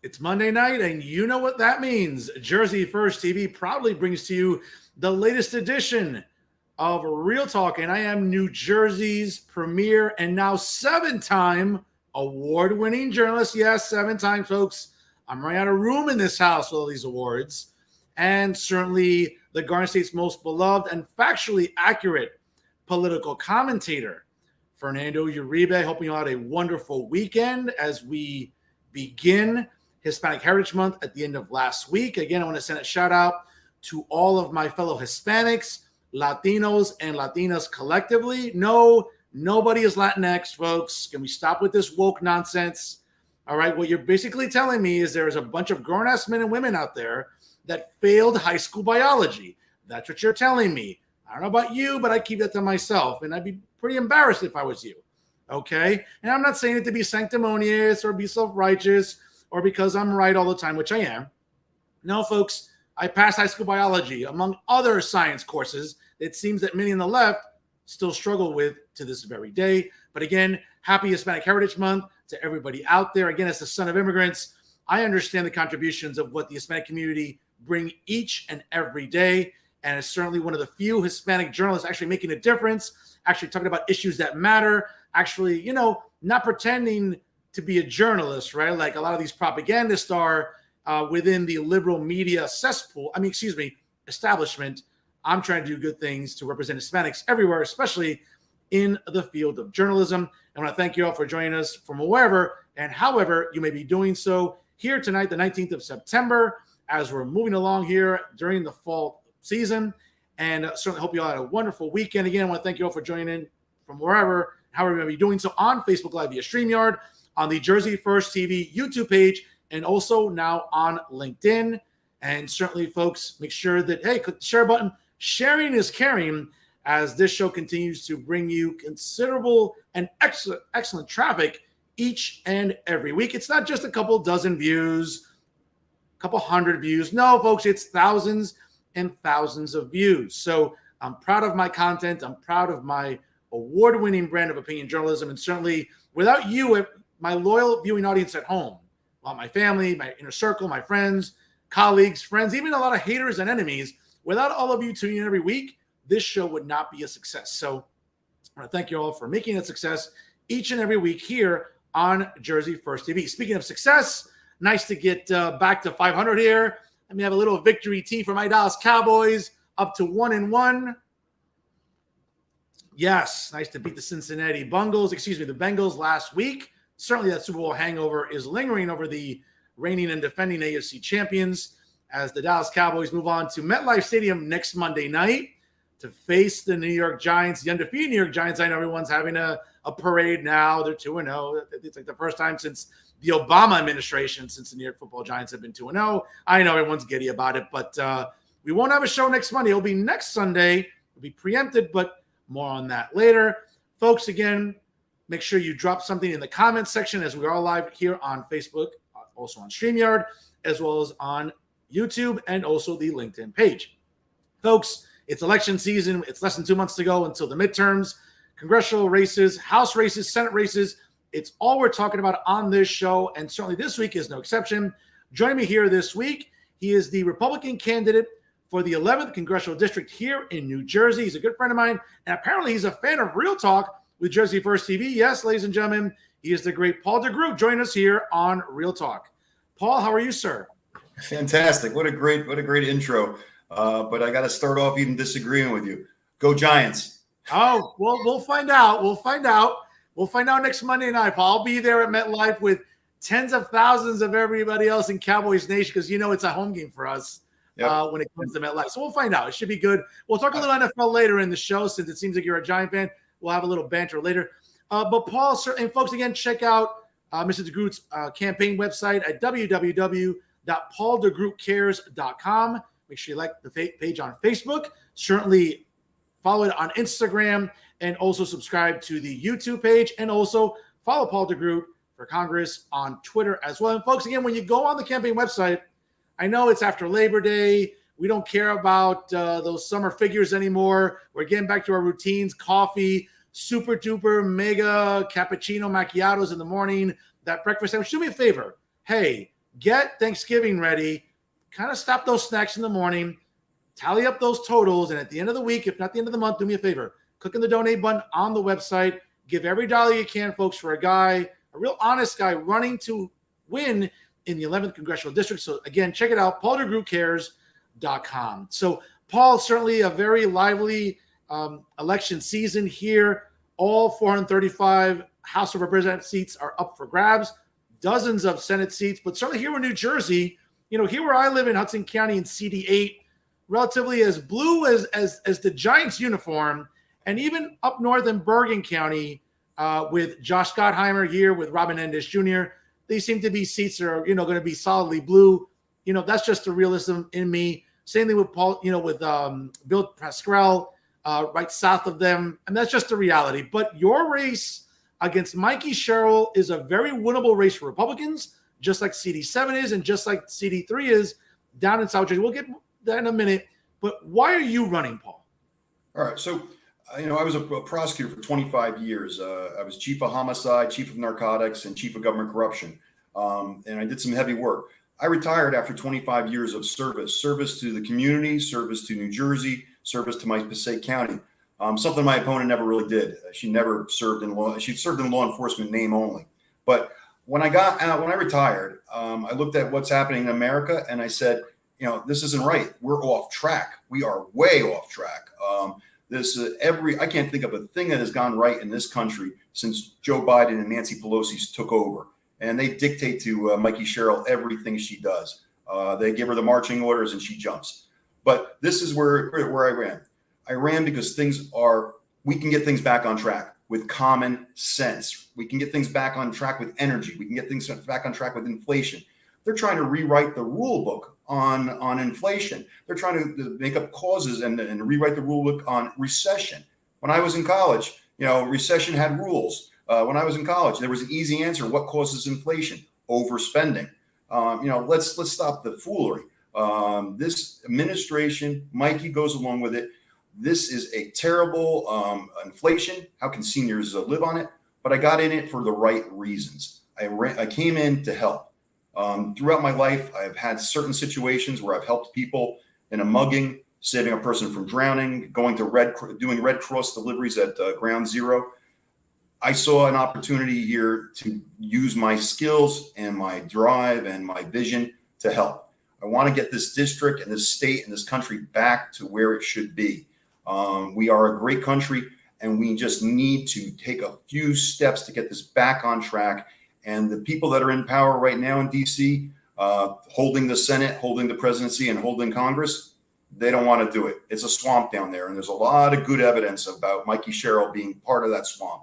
It's Monday night, and you know what that means. Jersey First TV proudly brings to you the latest edition of Real Talk, and I am New Jersey's premier and now 7-time award-winning journalist. Yes, 7 times, folks. I'm running out of room in this house with all these awards. And certainly the Garden State's most beloved and factually accurate political commentator, Fernando Uribe. Hoping you all had a wonderful weekend as we begin Hispanic Heritage Month at the end of last week. Again, I want to send a shout out to all of my fellow Hispanics, Latinos, and Latinas collectively. No, nobody is Latinx, folks. Can we stop with this woke nonsense? All right, what you're basically telling me is there's a bunch of grown-ass men and women out there that failed high school biology. That's what you're telling me. I don't know about you, but I keep that to myself, and I'd be pretty embarrassed if I was you, okay? And I'm not saying it to be sanctimonious or be self-righteous or because I'm right all the time, which I am. No, folks, I passed high school biology, among other science courses. It seems that many on the left still struggle with to this very day. But again, happy Hispanic Heritage Month to everybody out there. Again, as the son of immigrants, I understand the contributions of what the Hispanic community bring each and every day. And it's certainly one of the few Hispanic journalists actually making a difference, actually talking about issues that matter, actually, you know, not pretending to be a journalist, right? Like a lot of these propagandists are within the liberal media cesspool. Establishment. I'm trying to do good things to represent Hispanics everywhere, especially in the field of journalism. I want to thank you all for joining us from wherever and however you may be doing so here tonight, the 19th of September, as we're moving along here during the fall season. And certainly hope you all had a wonderful weekend. Again, I want to thank you all for joining in from wherever, however you may be doing so on Facebook Live via StreamYard, on the Jersey First TV YouTube page, and also now on LinkedIn. And certainly, folks, make sure that, hey, click the share button. Sharing is caring, as this show continues to bring you considerable and excellent traffic each and every week. It's not just a couple dozen views, a couple hundred views. No, folks, it's thousands and thousands of views. So I'm proud of my content. I'm proud of my award-winning brand of opinion journalism. And certainly, without you, my loyal viewing audience at home, well, my family, my inner circle, my friends, colleagues, friends, even a lot of haters and enemies, without all of you tuning in every week, this show would not be a success. So I want to thank you all for making it a success each and every week here on Jersey First TV. Speaking of success, nice to get back to 500 here. Let me have a little victory tea for my Dallas Cowboys, up to 1-1. Yes, nice to beat the the Bengals last week. Certainly that Super Bowl hangover is lingering over the reigning and defending AFC champions as the Dallas Cowboys move on to MetLife Stadium next Monday night to face the New York Giants, the undefeated New York Giants. I know everyone's having a parade now. They're 2-0. It's like the first time since the Obama administration, since the New York Football Giants have been 2-0. I know everyone's giddy about it, but we won't have a show next Monday. It'll be next Sunday. It'll be preempted, but more on that later. Folks, again, make sure you drop something in the comments section as we are live here on Facebook, also on StreamYard, as well as on YouTube and also the LinkedIn page. Folks, it's election season. It's less than 2 months to go until the midterms, congressional races, House races, Senate races. It's all we're talking about on this show, and certainly this week is no exception. Joining me here this week, he is the Republican candidate for the 11th Congressional District here in New Jersey. He's a good friend of mine, and apparently he's a fan of Real Talk with Jersey First TV. Yes, ladies and gentlemen, he is the great Paul DeGroot. Join us here on Real Talk. Paul, how are you, sir? Fantastic. What a great intro. But I got to start off even disagreeing with you. Go Giants. Oh, well, we'll find out. We'll find out next Monday night, Paul. I'll be there at MetLife with tens of thousands of everybody else in Cowboys Nation because, you know, it's a home game for us when it comes to MetLife. So we'll find out. It should be good. We'll talk a little NFL later in the show since it seems like you're a Giant fan. We'll have a little banter later. But Paul, and folks, again, check out Mr. DeGroot's campaign website at www.pauldegrootcares.com. Make sure you like the page on Facebook. Certainly follow it on Instagram and also subscribe to the YouTube page and also follow Paul DeGroot for Congress on Twitter as well. And folks, again, when you go on the campaign website, I know it's after Labor Day. We don't care about those summer figures anymore. We're getting back to our routines, coffee, super duper mega cappuccino macchiatos in the morning, that breakfast sandwich. Do me a favor. Hey, get Thanksgiving ready, kind of stop those snacks in the morning, tally up those totals, and at the end of the week, if not the end of the month, do me a favor, click on the donate button on the website, give every dollar you can, folks, for a real honest guy running to win in the 11th Congressional District. So again, check it out, PaulDeGrootCares.com. So Paul, certainly a very lively election season here. All 435 House of Representatives seats are up for grabs, dozens of Senate seats, but certainly here in New Jersey, here where I live in Hudson County in CD8, relatively as blue as the Giants uniform, and even up north in Bergen County with Josh Gottheimer here with Robin Endis Jr., these seem to be seats that are, going to be solidly blue. That's just the realism in me. Same thing with Paul, with Bill Pascrell right south of them. And that's just the reality. But your race against Mikie Sherrill is a very winnable race for Republicans, just like CD7 is and just like CD3 is down in South Jersey. We'll get that in a minute. But why are you running, Paul? All right. So, I was a prosecutor for 25 years. I was chief of homicide, chief of narcotics, and chief of government corruption. And I did some heavy work. I retired after 25 years of service to the community, service to New Jersey, service to my Passaic County. Something my opponent never really did. She never served in law. She served in law enforcement name only. But when I got out, when I retired, I looked at what's happening in America and I said, this isn't right. We're off track. We are way off track. I can't think of a thing that has gone right in this country since Joe Biden and Nancy Pelosi took over, and they dictate to Mikie Sherrill everything she does. They give her the marching orders and she jumps. But this is where I ran. I ran because we can get things back on track with common sense. We can get things back on track with energy. We can get things back on track with inflation. They're trying to rewrite the rule book on inflation. They're trying to make up causes and rewrite the rule book on recession. When I was in college, recession had rules. When I was in college, there was an easy answer. What causes inflation? Overspending. Let's stop the foolery. This administration, Mikie goes along with it. This is a terrible inflation. How can seniors live on it? But I got in it for the right reasons. I came in to help. Throughout my life, I've had certain situations where I've helped people in a mugging, saving a person from drowning, doing Red Cross deliveries at Ground Zero. I saw an opportunity here to use my skills and my drive and my vision to help. I want to get this district and this state and this country back to where it should be. We are a great country, and we just need to take a few steps to get this back on track. And the people that are in power right now in D.C., holding the Senate, holding the presidency, and holding Congress, they don't want to do it. It's a swamp down there, and there's a lot of good evidence about Mikie Sherrill being part of that swamp.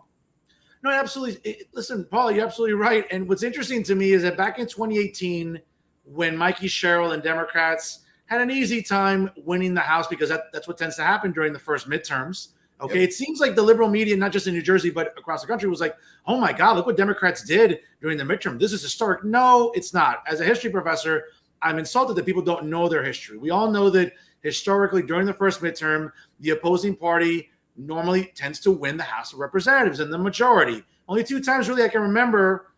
No, absolutely. Listen, Paul, you're absolutely right. And what's interesting to me is that back in 2018, when Mikie Sherrill and Democrats had an easy time winning the House, because that's what tends to happen during the first midterms. Okay, yep. It seems like the liberal media, not just in New Jersey, but across the country, was like, oh my God, look what Democrats did during the midterm. This is historic. No, it's not. As a history professor, I'm insulted that people don't know their history. We all know that historically, during the first midterm, the opposing party normally tends to win the House of Representatives in the majority. Only two times really I can remember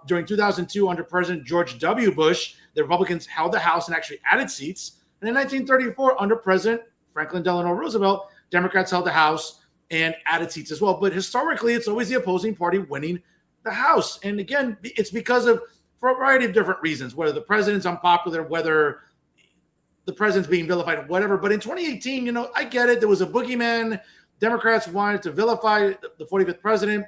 during 2002 under President George W. Bush, the Republicans held the House and actually added seats. And in 1934, under President Franklin Delano Roosevelt, Democrats held the House and added seats as well. But historically, it's always the opposing party winning the House. And again, it's because of, for a variety of different reasons, whether the president's unpopular, whether the president's being vilified, whatever. But in 2018, I get it. There was a boogeyman. Democrats wanted to vilify the 45th president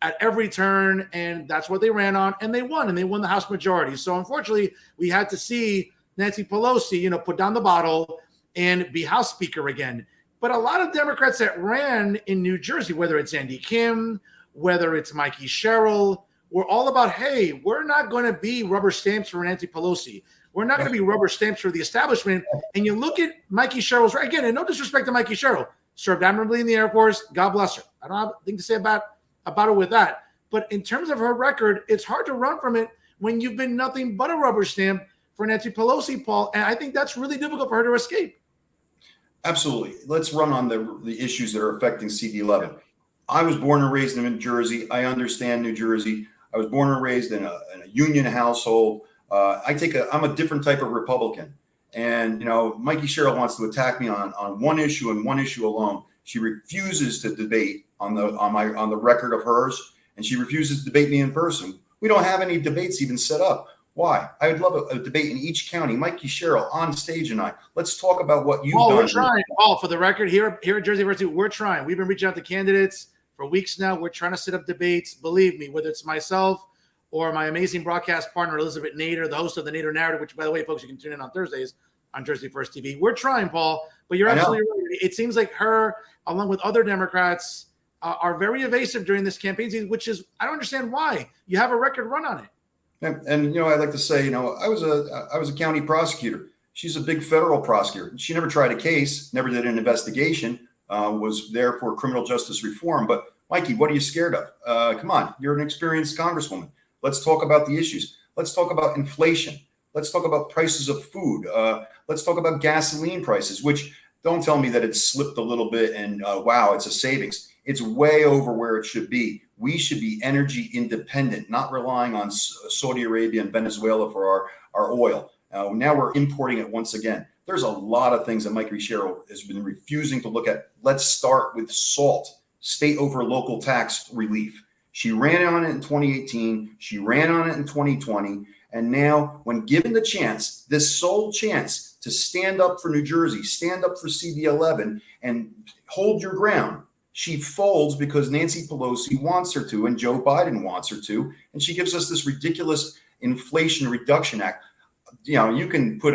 at every turn, and that's what they ran on, and they won the House majority. So unfortunately, we had to see Nancy Pelosi, put down the bottle and be House Speaker again. But a lot of Democrats that ran in New Jersey, whether it's Andy Kim, whether it's Mikie Sherrill, were all about, hey, we're not going to be rubber stamps for Nancy Pelosi. We're not going to be rubber stamps for the establishment. And you look at Mikie Sherrill's, again, and no disrespect to Mikie Sherrill, served admirably in the Air Force. God bless her. I don't have anything to say about it with that. But in terms of her record, it's hard to run from it when you've been nothing but a rubber stamp for Nancy Pelosi, Paul. And I think that's really difficult for her to escape. Absolutely. Let's run on the issues that are affecting CD11. I was born and raised in New Jersey. I understand New Jersey. I was born and raised in a union household. I'm a different type of Republican. And, Mikie Sherrill wants to attack me on one issue and one issue alone. She refuses to debate on the record of hers, and she refuses to debate me in person. We don't have any debates even set up. Why? I would love a debate in each county. Mikie Sherrill on stage and let's talk about what you've done. We're trying. Paul, for the record, here at Jersey University, we're trying. We've been reaching out to candidates for weeks now. We're trying to set up debates. Believe me, whether it's myself or my amazing broadcast partner, Elizabeth Nader, the host of the Nader Narrative, which, by the way, folks, you can tune in on Thursdays on Jersey First TV. We're trying, Paul, but you're absolutely right. It seems like her, along with other Democrats, are very evasive during this campaign season, which is, I don't understand why. You have a record run on it. And I'd like to say, I was a county prosecutor. She's a big federal prosecutor. She never tried a case, never did an investigation, was there for criminal justice reform. But Mikie, what are you scared of? Come on, you're an experienced congresswoman. Let's talk about the issues. Let's talk about inflation. Let's talk about prices of food. Let's talk about gasoline prices, which don't tell me that it's slipped a little bit and wow, it's a savings. It's way over where it should be. We should be energy independent, not relying on Saudi Arabia and Venezuela for our oil. Now we're importing it once again. There's a lot of things that Mikie Sherrill has been refusing to look at. Let's start with SALT, state over local tax relief. She ran on it in 2018. She ran on it in 2020. And now, when given the chance, this sole chance to stand up for New Jersey, stand up for CD11 and hold your ground, she folds because Nancy Pelosi wants her to and Joe Biden wants her to. And she gives us this ridiculous Inflation Reduction Act. You can put,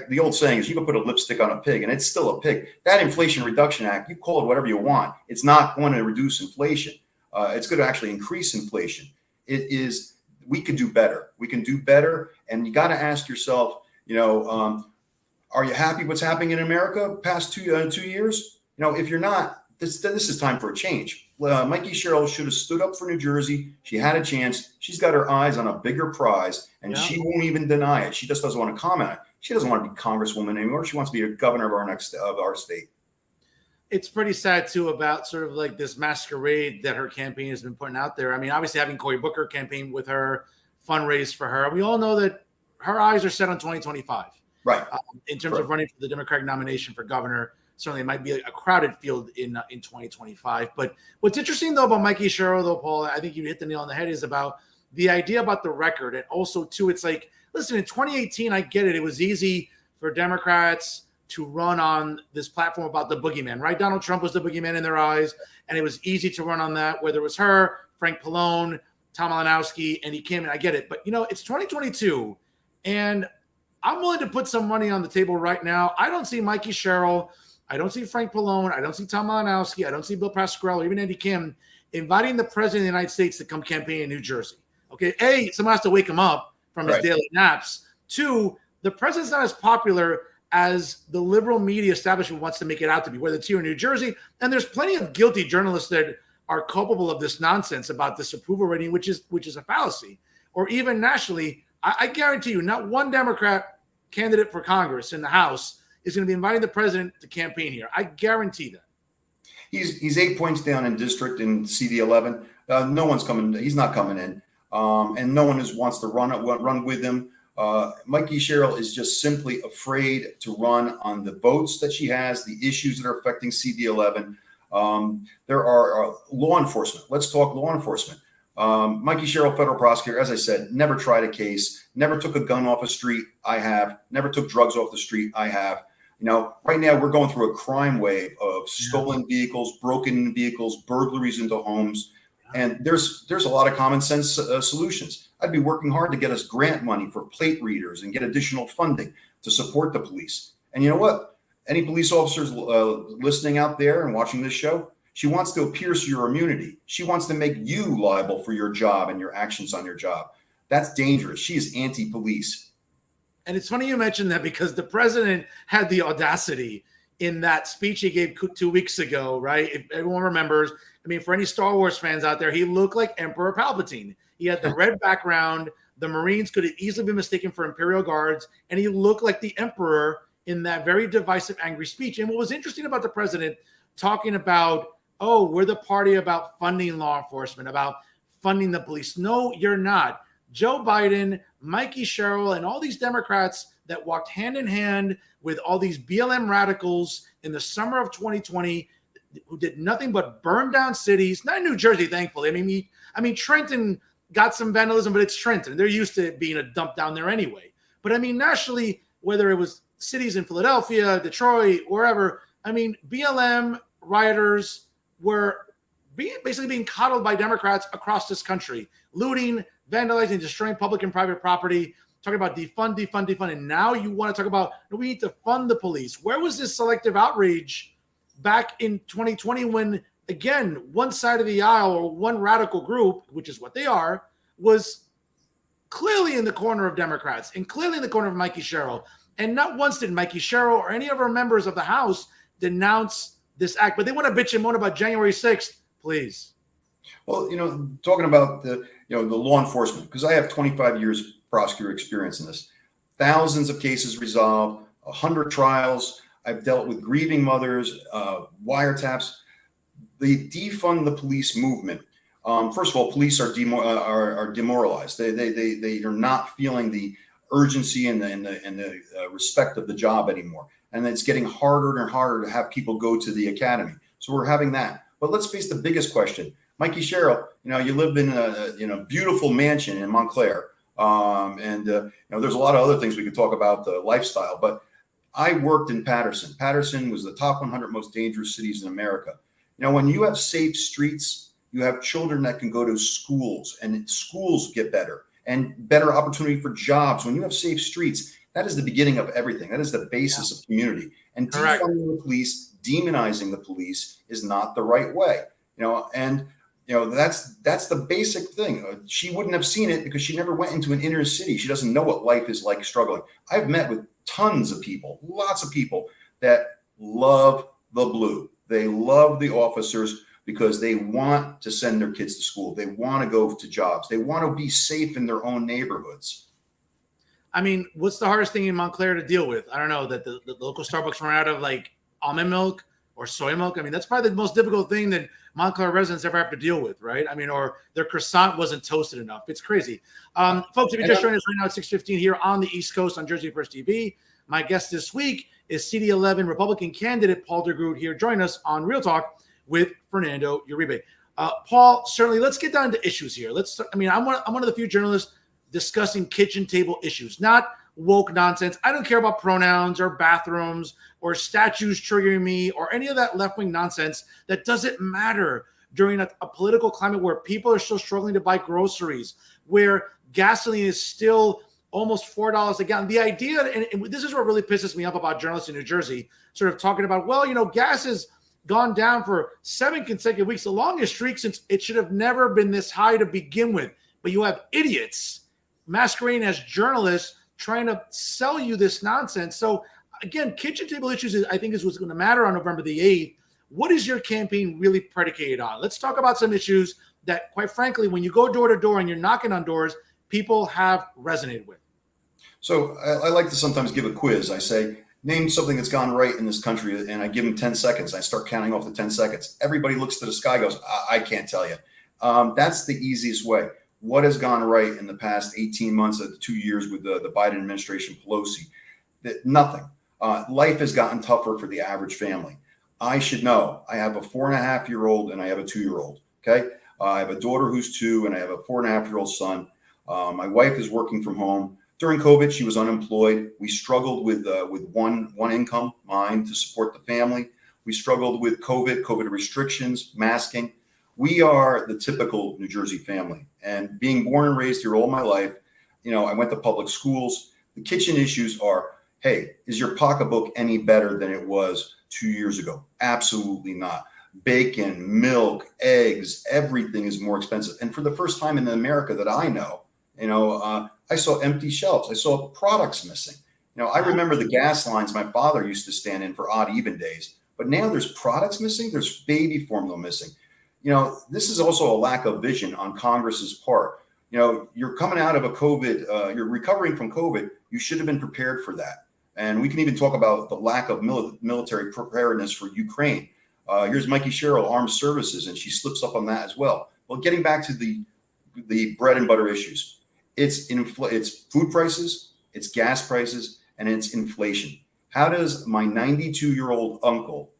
the old saying is, you can put a lipstick on a pig and it's still a pig. That Inflation Reduction Act, you call it whatever you want. It's not going to reduce inflation. It's going to actually increase inflation. We could do better. We can do better. And you got to ask yourself, are you happy what's happening in America past 2 years? If you're not, this is time for a change. Mikie Sherrill should have stood up for New Jersey. She had a chance. She's got her eyes on a bigger prize, and she won't even deny it. She just doesn't want to comment on it. She doesn't want to be congresswoman anymore. She wants to be a governor of our state. It's pretty sad, too, about sort of like this masquerade that her campaign has been putting out there. I mean, obviously having Cory Booker campaign with her, fundraise for her. We all know that her eyes are set on 2025. Right. In terms of running for the Democratic nomination for governor. Certainly it might be a crowded field in 2025. But what's interesting, though, about Mikie Sherrill, though, Paul, I think you hit the nail on the head, is about the idea about the record. And also, too, it's like, listen, in 2018, I get it. It was easy for Democrats to run on this platform about the boogeyman, right? Donald Trump was the boogeyman in their eyes, and it was easy to run on that, whether it was her, Frank Pallone, Tom Malinowski, and he came in. I get it. But, it's 2022, and I'm willing to put some money on the table right now. I don't see Mikie Sherrill. I don't see Frank Pallone. I don't see Tom Malinowski. I don't see Bill Pascrell or even Andy Kim inviting the president of the United States to come campaign in New Jersey. Okay, A, someone has to wake him up from his daily naps. 2, the president's not as popular as the liberal media establishment wants to make it out to be, whether it's here in New Jersey. And there's plenty of guilty journalists that are culpable of this nonsense about this approval rating, which is a fallacy. Or even nationally, I guarantee you, not one Democrat candidate for Congress in the House is going to be inviting the president to campaign here. I guarantee that. He's 8 points down in district in CD11. No one's coming. He's not coming in, and no one wants to run with him. Mikie Sherrill is just simply afraid to run on the votes that she has, the issues that are affecting CD11. There are law enforcement. Let's talk law enforcement. Mikie Sherrill, federal prosecutor, as I said, never tried a case, never took a gun off a street. I have. Never took drugs off the street. I have. Right now we're going through a crime wave of stolen vehicles, broken vehicles, burglaries into homes. And there's a lot of common sense solutions. I'd be working hard to get us grant money for plate readers and get additional funding to support the police. And you know what? Any police officers listening out there and watching this show, she wants to pierce your immunity. She wants to make you liable for your job and your actions on your job. That's dangerous. She is anti-police. And it's funny you mentioned that, because the president had the audacity in that speech he gave 2 weeks ago, right? If everyone remembers, for any Star Wars fans out there, he looked like Emperor Palpatine. He had the red background. The Marines could have easily been mistaken for Imperial Guards, and he looked like the Emperor in that very divisive, angry speech. And what was interesting about the president talking about, we're the party about funding law enforcement, about funding the police. No, you're not. Joe Biden, Mikie Sherrill, and all these Democrats that walked hand in hand with all these BLM radicals in the summer of 2020 who did nothing but burn down cities. Not in New Jersey, thankfully. I mean, Trenton got some vandalism, but it's Trenton. They're used to it being a dump down there anyway. But I mean, nationally, whether it was cities in Philadelphia, Detroit, wherever, I mean, BLM rioters were basically being coddled by Democrats across this country, looting, vandalizing, destroying public and private property, talking about defund, defund, defund. And now you want to talk about, we need to fund the police. Where was this selective outrage back in 2020 when, again, one side of the aisle or one radical group, which is what they are, was clearly in the corner of Democrats and clearly in the corner of Mikie Sherrill. And not once did Mikie Sherrill or any of our members of the House denounce this act. But they want to bitch and moan about January 6th, please. Well, talking about the law enforcement, because I have 25 years prosecutor experience in this, thousands of cases resolved, 100 trials. I've dealt with grieving mothers, wiretaps. The defund the police movement. First of all, police are demoralized. They are not feeling the urgency and the respect of the job anymore, and it's getting harder and harder to have people go to the academy. So we're having that. But let's face the biggest question. Mikie Sherrill, you live in a beautiful mansion in Montclair, and there's a lot of other things we could talk about the lifestyle. But I worked in Paterson. Paterson was the top 100 most dangerous cities in America. When you have safe streets, you have children that can go to schools, and schools get better and better opportunity for jobs. When you have safe streets, that is the beginning of everything. That is the basis of community. And defunding the police, demonizing the police is not the right way. That's the basic thing. She wouldn't have seen it because she never went into an inner city. She doesn't know what life is like struggling. I've met with tons of people, lots of people that love the blue. They love the officers because they want to send their kids to school. They want to go to jobs. They want to be safe in their own neighborhoods. I mean, what's the hardest thing in Montclair to deal with? I don't know, that the local Starbucks run out of like almond milk or soy milk. I mean, that's probably the most difficult thing that Montclair residents ever have to deal with, right? I mean, or their croissant wasn't toasted enough. It's crazy. Folks, if you just joined us right now at 6:15 here on the East Coast on Jersey First TV, my guest this week is CD11 Republican candidate Paul DeGroot here. Join us on Real Talk with Fernando Uribe. Paul, certainly, let's get down to issues here. I'm one of the few journalists discussing kitchen table issues, not woke nonsense. I don't care about pronouns or bathrooms or statues triggering me or any of that left-wing nonsense. That doesn't matter during a political climate where people are still struggling to buy groceries, where gasoline is still almost $4 a gallon. The idea, and this is what really pisses me off about journalists in New Jersey, sort of talking about, gas has gone down for 7 consecutive weeks, the longest streak since it should have never been this high to begin with. But you have idiots masquerading as journalists trying to sell you this nonsense. So again, kitchen table issues, I think, is what's going to matter on November the 8th. What is your campaign really predicated on? Let's talk about some issues that, quite frankly, when you go door to door and you're knocking on doors, people have resonated with. So I like to sometimes give a quiz. I say, name something that's gone right in this country, and I give them 10 seconds. I start counting off the 10 seconds. Everybody looks to the sky, goes, I can't tell you. That's the easiest way. What has gone right in the past 18 months of the 2 years with the Biden administration, Pelosi? Nothing. Life has gotten tougher for the average family. I should know. I have a 4.5-year-old and I have a 2-year-old. Okay. I have a daughter who's 2 and I have a 4.5-year-old son. My wife is working from home. During COVID, she was unemployed. We struggled with one income, mine, to support the family. We struggled with COVID restrictions, masking. We are the typical New Jersey family. And being born and raised here all my life, I went to public schools. The kitchen issues are, hey, is your pocketbook any better than it was 2 years ago? Absolutely not. Bacon, milk, eggs, everything is more expensive. And for the first time in America that I know, I saw empty shelves. I saw products missing. I remember the gas lines my father used to stand in for odd even days. But now there's products missing. There's baby formula missing. This is also a lack of vision on Congress's part. You're coming out of a COVID, you're recovering from COVID. You should have been prepared for that. And we can even talk about the lack of military preparedness for Ukraine. Here's Mikie Sherrill, Armed Services, and she slips up on that as well. Well, getting back to the bread and butter issues. It's food prices, it's gas prices, and it's inflation. How does my 92-year-old uncle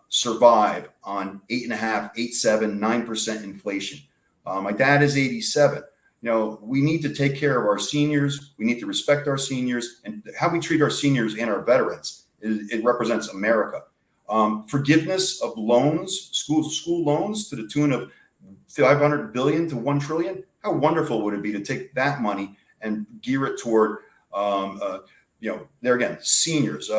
survive on 8.5, 8.7, 9% inflation? My dad is 87. We need to take care of our seniors. We need to respect our seniors, and how we treat our seniors and our veterans. It represents America. Forgiveness of loans, school loans to the tune of 500 billion to 1 trillion. How wonderful would it be to take that money and gear it toward, there again, seniors,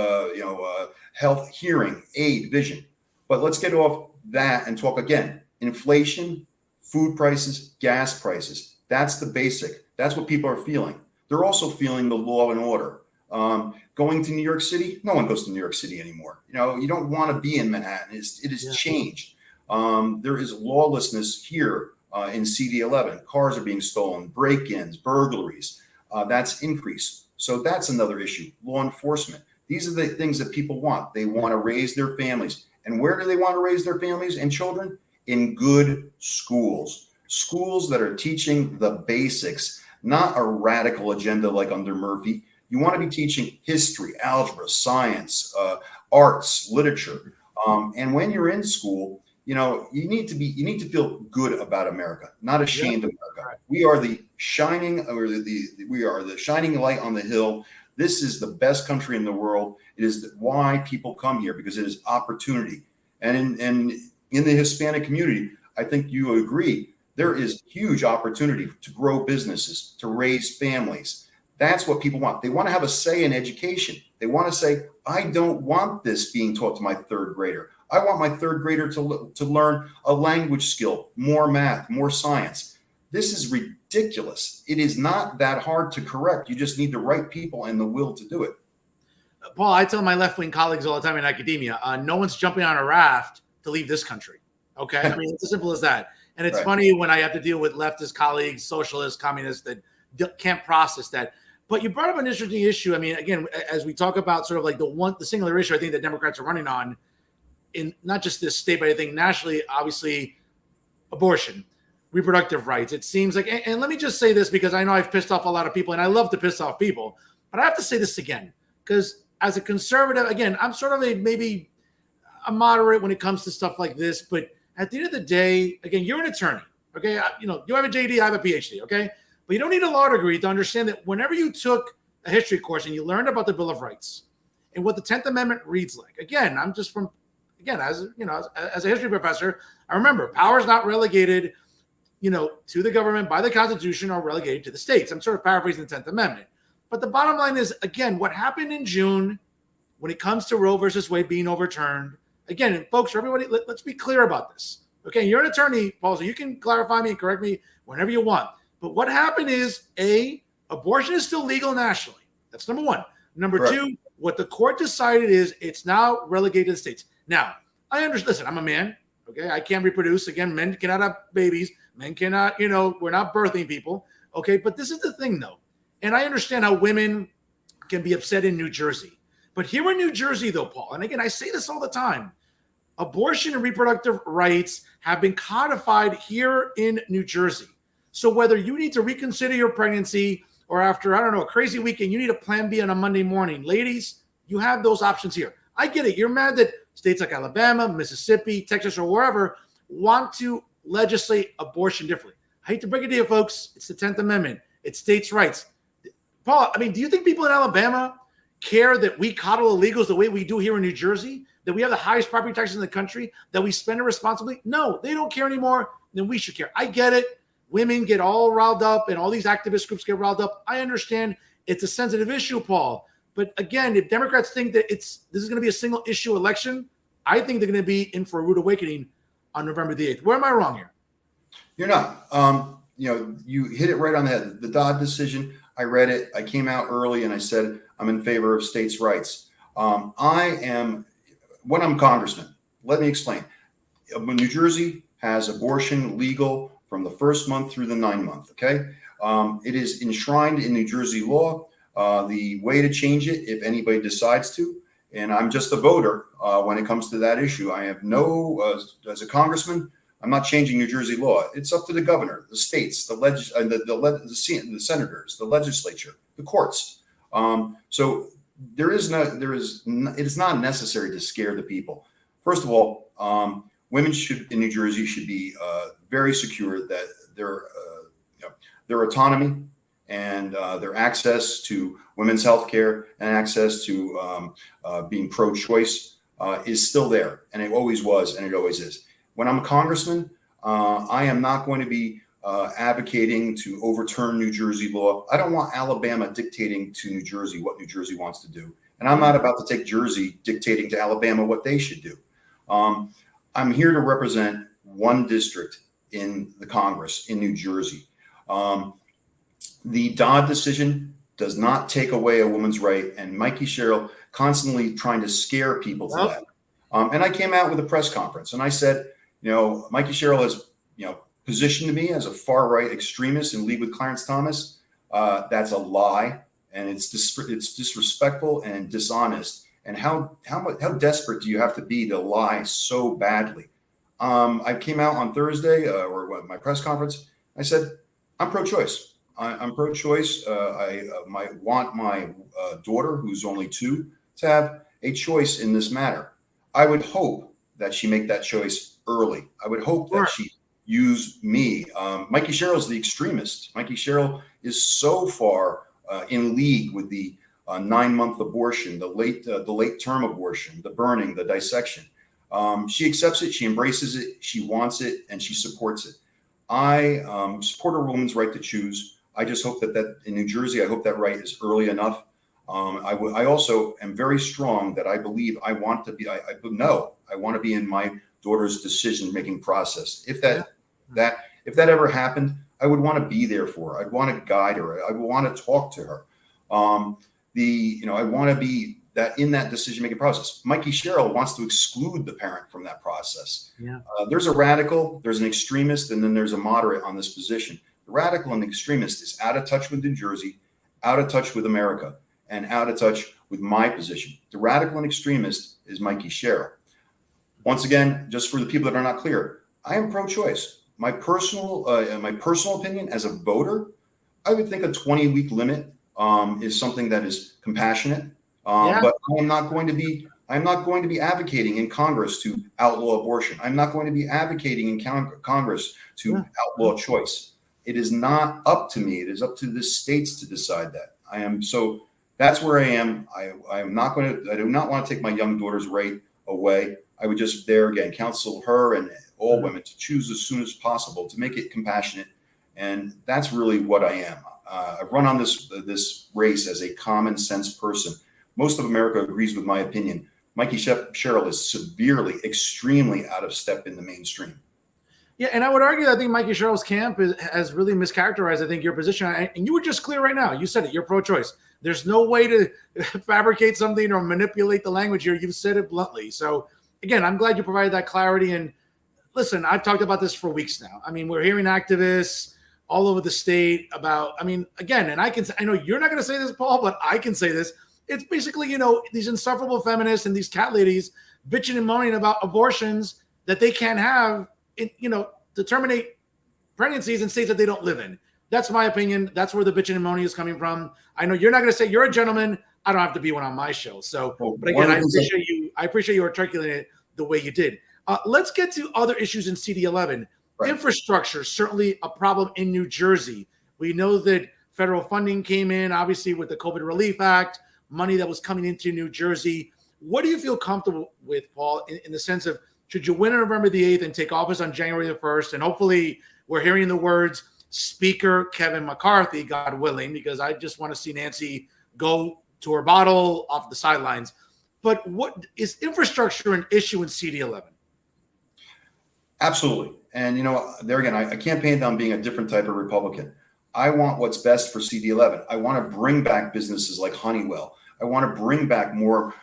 health, hearing, aid, vision. But let's get off that and talk again. Inflation, food prices, gas prices. That's the basic. That's what people are feeling. They're also feeling the law and order. Going to New York City, no one goes to New York City anymore. You don't want to be in Manhattan. It has changed. There is lawlessness here in CD11. Cars are being stolen, break-ins, burglaries. That's increased. So that's another issue. Law enforcement. These are the things that people want. They want to raise their families. And where do they want to raise their families and children? In good schools. Schools that are teaching the basics, not a radical agenda like under Murphy. You want to be teaching history, algebra, science, arts, literature. And when you're in school, you need to feel good about America, not ashamed of America. We are the shining light on the hill. This is the best country in the world. It is why people come here, because it is opportunity. And in the Hispanic community, I think you agree, there is huge opportunity to grow businesses, to raise families. That's what people want. They want to have a say in education. They want to say, I don't want this being taught to my third grader. I want my third grader to learn a language skill, more math, more science. This is ridiculous. It is not that hard to correct. You just need the right people and the will to do it. Paul, I tell my left-wing colleagues all the time in academia, no one's jumping on a raft to leave this country. Okay? I mean, it's as simple as that. And it's funny when I have to deal with leftist colleagues, socialists, communists that can't process that. But you brought up an interesting issue. I mean, again, as we talk about sort of like the singular issue I think that Democrats are running on in not just this state, but I think nationally, obviously, abortion, reproductive rights. It seems like, and let me just say this because I know I've pissed off a lot of people and I love to piss off people, but I have to say this again, because as a conservative, again, I'm sort of maybe a moderate when it comes to stuff like this, but at the end of the day, again, you're an attorney, okay? You have a JD, I have a PhD, okay? But you don't need a law degree to understand that whenever you took a history course and you learned about the Bill of Rights and what the 10th Amendment reads like, again, as a history professor, I remember power is not relegated, to the government by the Constitution or relegated to the states. I'm sort of paraphrasing the 10th Amendment. But the bottom line is, again, what happened in June when it comes to Roe versus Wade being overturned, again, and folks, for everybody, let's be clear about this. Okay, you're an attorney, Paul, so you can clarify me and correct me whenever you want. But what happened is, abortion is still legal nationally. That's number one. Number two, what the court decided is it's now relegated to the states. Now, I understand. Listen, I'm a man. Okay, I can't reproduce. Again, men cannot have babies. Men cannot, we're not birthing people. Okay, but this is the thing, though. And I understand how women can be upset in New Jersey. But here in New Jersey, though, Paul, and again, I say this all the time, abortion and reproductive rights have been codified here in New Jersey. So whether you need to reconsider your pregnancy or after, I don't know, a crazy weekend, you need a plan B on a Monday morning. Ladies, you have those options here. I get it. You're mad that states like Alabama, Mississippi, Texas, or wherever want to legislate abortion differently. I hate to break it to you, folks. It's the 10th Amendment. It's states' rights. Paul, I mean, do you think people in Alabama care that we coddle illegals the way we do here in New Jersey, that we have the highest property taxes in the country, that we spend it responsibly? No, they don't care anymore than we should care. I get it. Women get all riled up and all these activist groups get riled up. I understand it's a sensitive issue, Paul. But again, if Democrats think that this is going to be a single issue election, I think they're going to be in for a rude awakening on November the 8th. Where am I wrong here? You're not. You hit it right on the head. The Dodd decision, I read it. I came out early and I said I'm in favor of states' rights. When I'm congressman, let me explain. New Jersey has abortion legal from the 1st month through the 9th month. Okay. It is enshrined in New Jersey law. The way to change it, if anybody decides to, and I'm just a voter when it comes to that issue. I have as a congressman, I'm not changing New Jersey law. It's up to the governor, the states, the senators, the legislature, the courts. So it is not necessary to scare the people. First of all, women in New Jersey should be very secure that their autonomy and their access to women's health care and access to being pro-choice is still there. And it always was, and it always is. When I'm a congressman, I am not going to be advocating to overturn New Jersey law. I don't want Alabama dictating to New Jersey what New Jersey wants to do. And I'm not about to take Jersey dictating to Alabama what they should do. I'm here to represent one district in the Congress in New Jersey. The Dodd decision does not take away a woman's right, and Mikie Sherrill constantly trying to scare people to that. And I came out with a press conference and I said, Mikie Sherrill has, positioned me as a far right extremist in league with Clarence Thomas. That's a lie, and it's disrespectful and dishonest. And how desperate do you have to be to lie so badly? I came out on Thursday or my press conference. I said, I'm pro-choice. I'm pro-choice. I want my daughter, who's only 2, to have a choice in this matter. I would hope that she make that choice early. I would hope that she use me. Mikie Sherrill is the extremist. Mikie Sherrill is so far in league with the 9-month abortion, the late term abortion, the burning, the dissection. She accepts it. She embraces it. She wants it, and she supports it. I support a woman's right to choose. I just hope that in New Jersey, I hope that right is early enough. I also am very strong that I believe I want to be. I want to be in my daughter's decision-making process. If that ever happened, I would want to be there for her. I'd want to guide her. I would want to talk to her. I want to be that in that decision-making process. Mikie Sherrill wants to exclude the parent from that process. Yeah. There's a radical, there's an extremist, and then there's a moderate on this position. The radical and the extremist is out of touch with New Jersey, out of touch with America, and out of touch with my position. The radical and extremist is Mikie Sherrill. Once again, just for the people that are not clear, I am pro-choice. My personal opinion as a voter, I would think a 20-week limit is something that is compassionate. But I'm not going to be advocating in Congress to outlaw abortion. I'm not going to be advocating in Congress to outlaw choice. It is not up to me. It is up to the states to decide that. That's where I am. I do not want to take my young daughter's right away. I would just counsel her and all women to choose as soon as possible, to make it compassionate. And that's really what I am. I've run on this race as a common sense person. Most of America agrees with my opinion. Mikie Sherrill is severely, extremely out of step in the mainstream. Yeah, and I would argue that I think Mikie Sherrill's camp has really mischaracterized, I think, your position. And you were just clear right now. You said it. You're pro-choice. There's no way to fabricate something or manipulate the language here. You've said it bluntly. So, again, I'm glad you provided that clarity. And listen, I've talked about this for weeks now. I mean, we're hearing activists all over the state about, again, and I know you're not going to say this, Paul, but I can say this. It's basically, these insufferable feminists and these cat ladies bitching and moaning about abortions that they can't have, to terminate pregnancies in states that they don't live in. That's my opinion. That's where the bitching and moaning is coming from. I know you're not going to say you're a gentleman. I don't have to be one on my show. So, but again, I appreciate you articulating it the way you did. Let's get to other issues in CD11. Right. Infrastructure, certainly a problem in New Jersey. We know that federal funding came in, obviously, with the COVID Relief Act, money that was coming into New Jersey. What do you feel comfortable with, Paul, in the sense of, should you win on November the 8th and take office on January the 1st? And hopefully we're hearing the words Speaker Kevin McCarthy, God willing, because I just want to see Nancy go to her bottle off the sidelines. But what is infrastructure an issue in CD11? Absolutely. And, there again, I campaigned on being a different type of Republican. I want what's best for CD11. I want to bring back businesses like Honeywell. I want to bring back more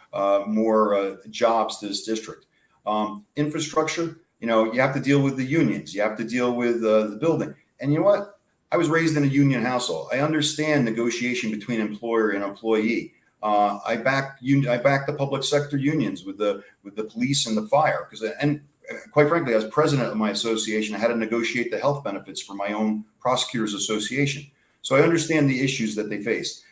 jobs to this district. Infrastructure, you have to deal with the unions. You have to deal with the building. And you know what? I was raised in a union household. I understand negotiation between employer and employee. I back the public sector unions with the police and the fire, and quite frankly, as president of my association, I had to negotiate the health benefits for my own prosecutors association. So I understand the issues that they face.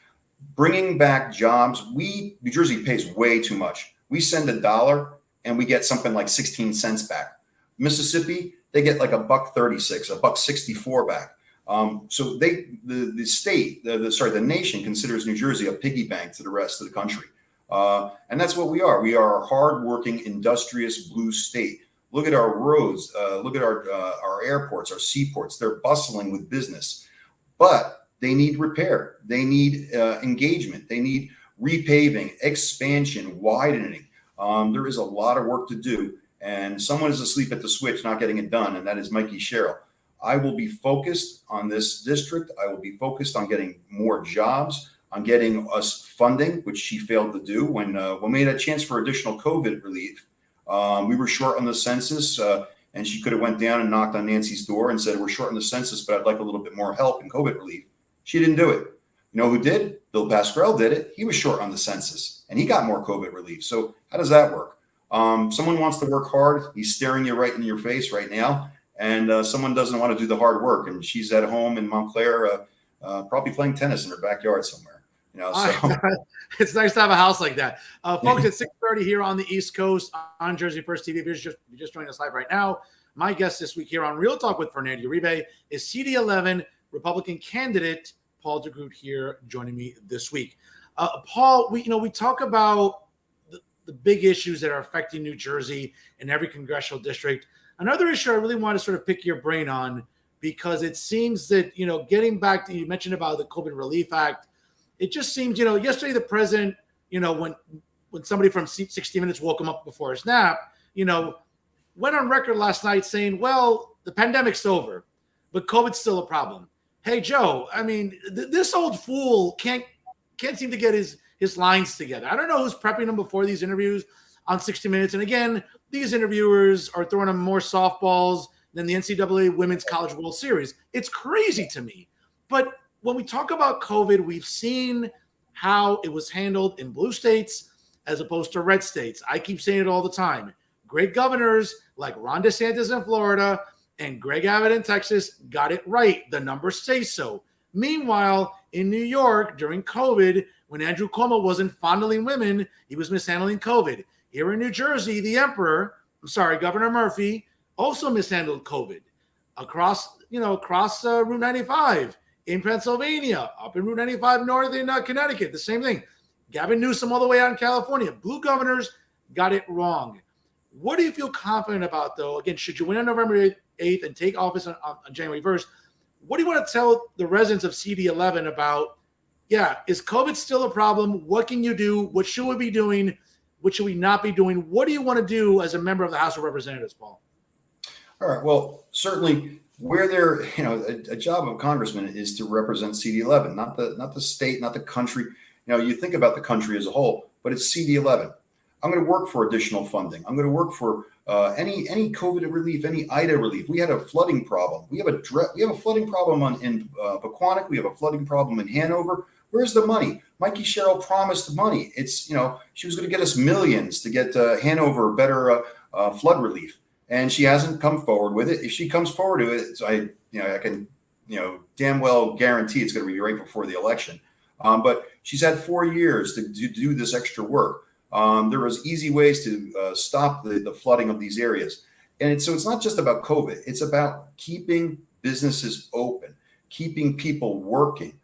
Bringing back jobs, New Jersey pays way too much. We send $1 and we get something like 16 cents back. Mississippi, they get like $1.36, $1.64 back. So the state, the nation considers New Jersey a piggy bank to the rest of the country. And that's what we are. We are a hardworking, industrious blue state. Look at our roads. Look at our airports, our seaports. They're bustling with business, but they need repair. They need engagement. They need repaving, expansion, widening. There is a lot of work to do, and someone is asleep at the switch, not getting it done, and that is Mikie Sherrill. I will be focused on this district. I will be focused on getting more jobs, on getting us funding, which she failed to do when we had a chance for additional COVID relief. We were short on the census, and she could have went down and knocked on Nancy's door and said, we're short on the census, but I'd like a little bit more help in COVID relief. She didn't do it. You know who did? Bill Pascrell did it. He was short on the census, and he got more COVID relief. So how does that work? Someone wants to work hard. He's staring you right in your face right now. And someone doesn't want to do the hard work. And she's at home in Montclair, probably playing tennis in her backyard somewhere. You know, so it's nice to have a house like that. Folks, at 6:30 here on the East Coast on Jersey First TV. If you're just joining us live right now, my guest this week here on Real Talk with Fernando Uribe is CD11 Republican candidate Paul DeGroot here joining me this week. Paul, we talk about the big issues that are affecting New Jersey in every congressional district. Another issue I really want to sort of pick your brain on, because it seems that, getting back to, you mentioned about the COVID Relief Act, it just seems, yesterday the president, when somebody from 60 Minutes woke him up before his nap, went on record last night saying, well, the pandemic's over, but COVID's still a problem. Hey, Joe, I mean, this old fool can't seem to get his lines together. I don't know who's prepping him before these interviews on 60 Minutes. And again, these interviewers are throwing him more softballs than the NCAA Women's College World Series. It's crazy to me. But when we talk about COVID, we've seen how it was handled in blue states as opposed to red states. I keep saying it all the time. Great governors like Ron DeSantis in Florida and Greg Abbott in Texas got it right. The numbers say so. Meanwhile, in New York during COVID, when Andrew Cuomo wasn't fondling women, he was mishandling COVID. Here in New Jersey, Governor Murphy also mishandled COVID across Route 95 in Pennsylvania, up in Route 95 north in Connecticut, the same thing. Gavin Newsom all the way out in California. Blue governors got it wrong. What do you feel confident about, though? Again, should you win on November 8th and take office on January 1st, what do you want to tell the residents of CD11 about, is COVID still a problem? What can you do? What should we be doing? What should we not be doing? What do you want to do as a member of the House of Representatives, Paul? All right. Well, certainly where they're, a job of a congressman is to represent CD11, not the state, not the country. You think about the country as a whole, but it's CD11. I'm going to work for additional funding. I'm going to work for any COVID relief, any IDA relief. We had a flooding problem. We have a flooding problem in Pequannock. We have a flooding problem in Hanover. Where's the money? Mikie Sherrill promised money. It's, she was going to get us millions to get Hanover better flood relief, and she hasn't come forward with it. If she comes forward to it, I can, damn well guarantee it's going to be right before the election. But she's had 4 years to do this extra work. There was easy ways to stop the flooding of these areas. And so it's not just about COVID. It's about keeping businesses open, keeping people working,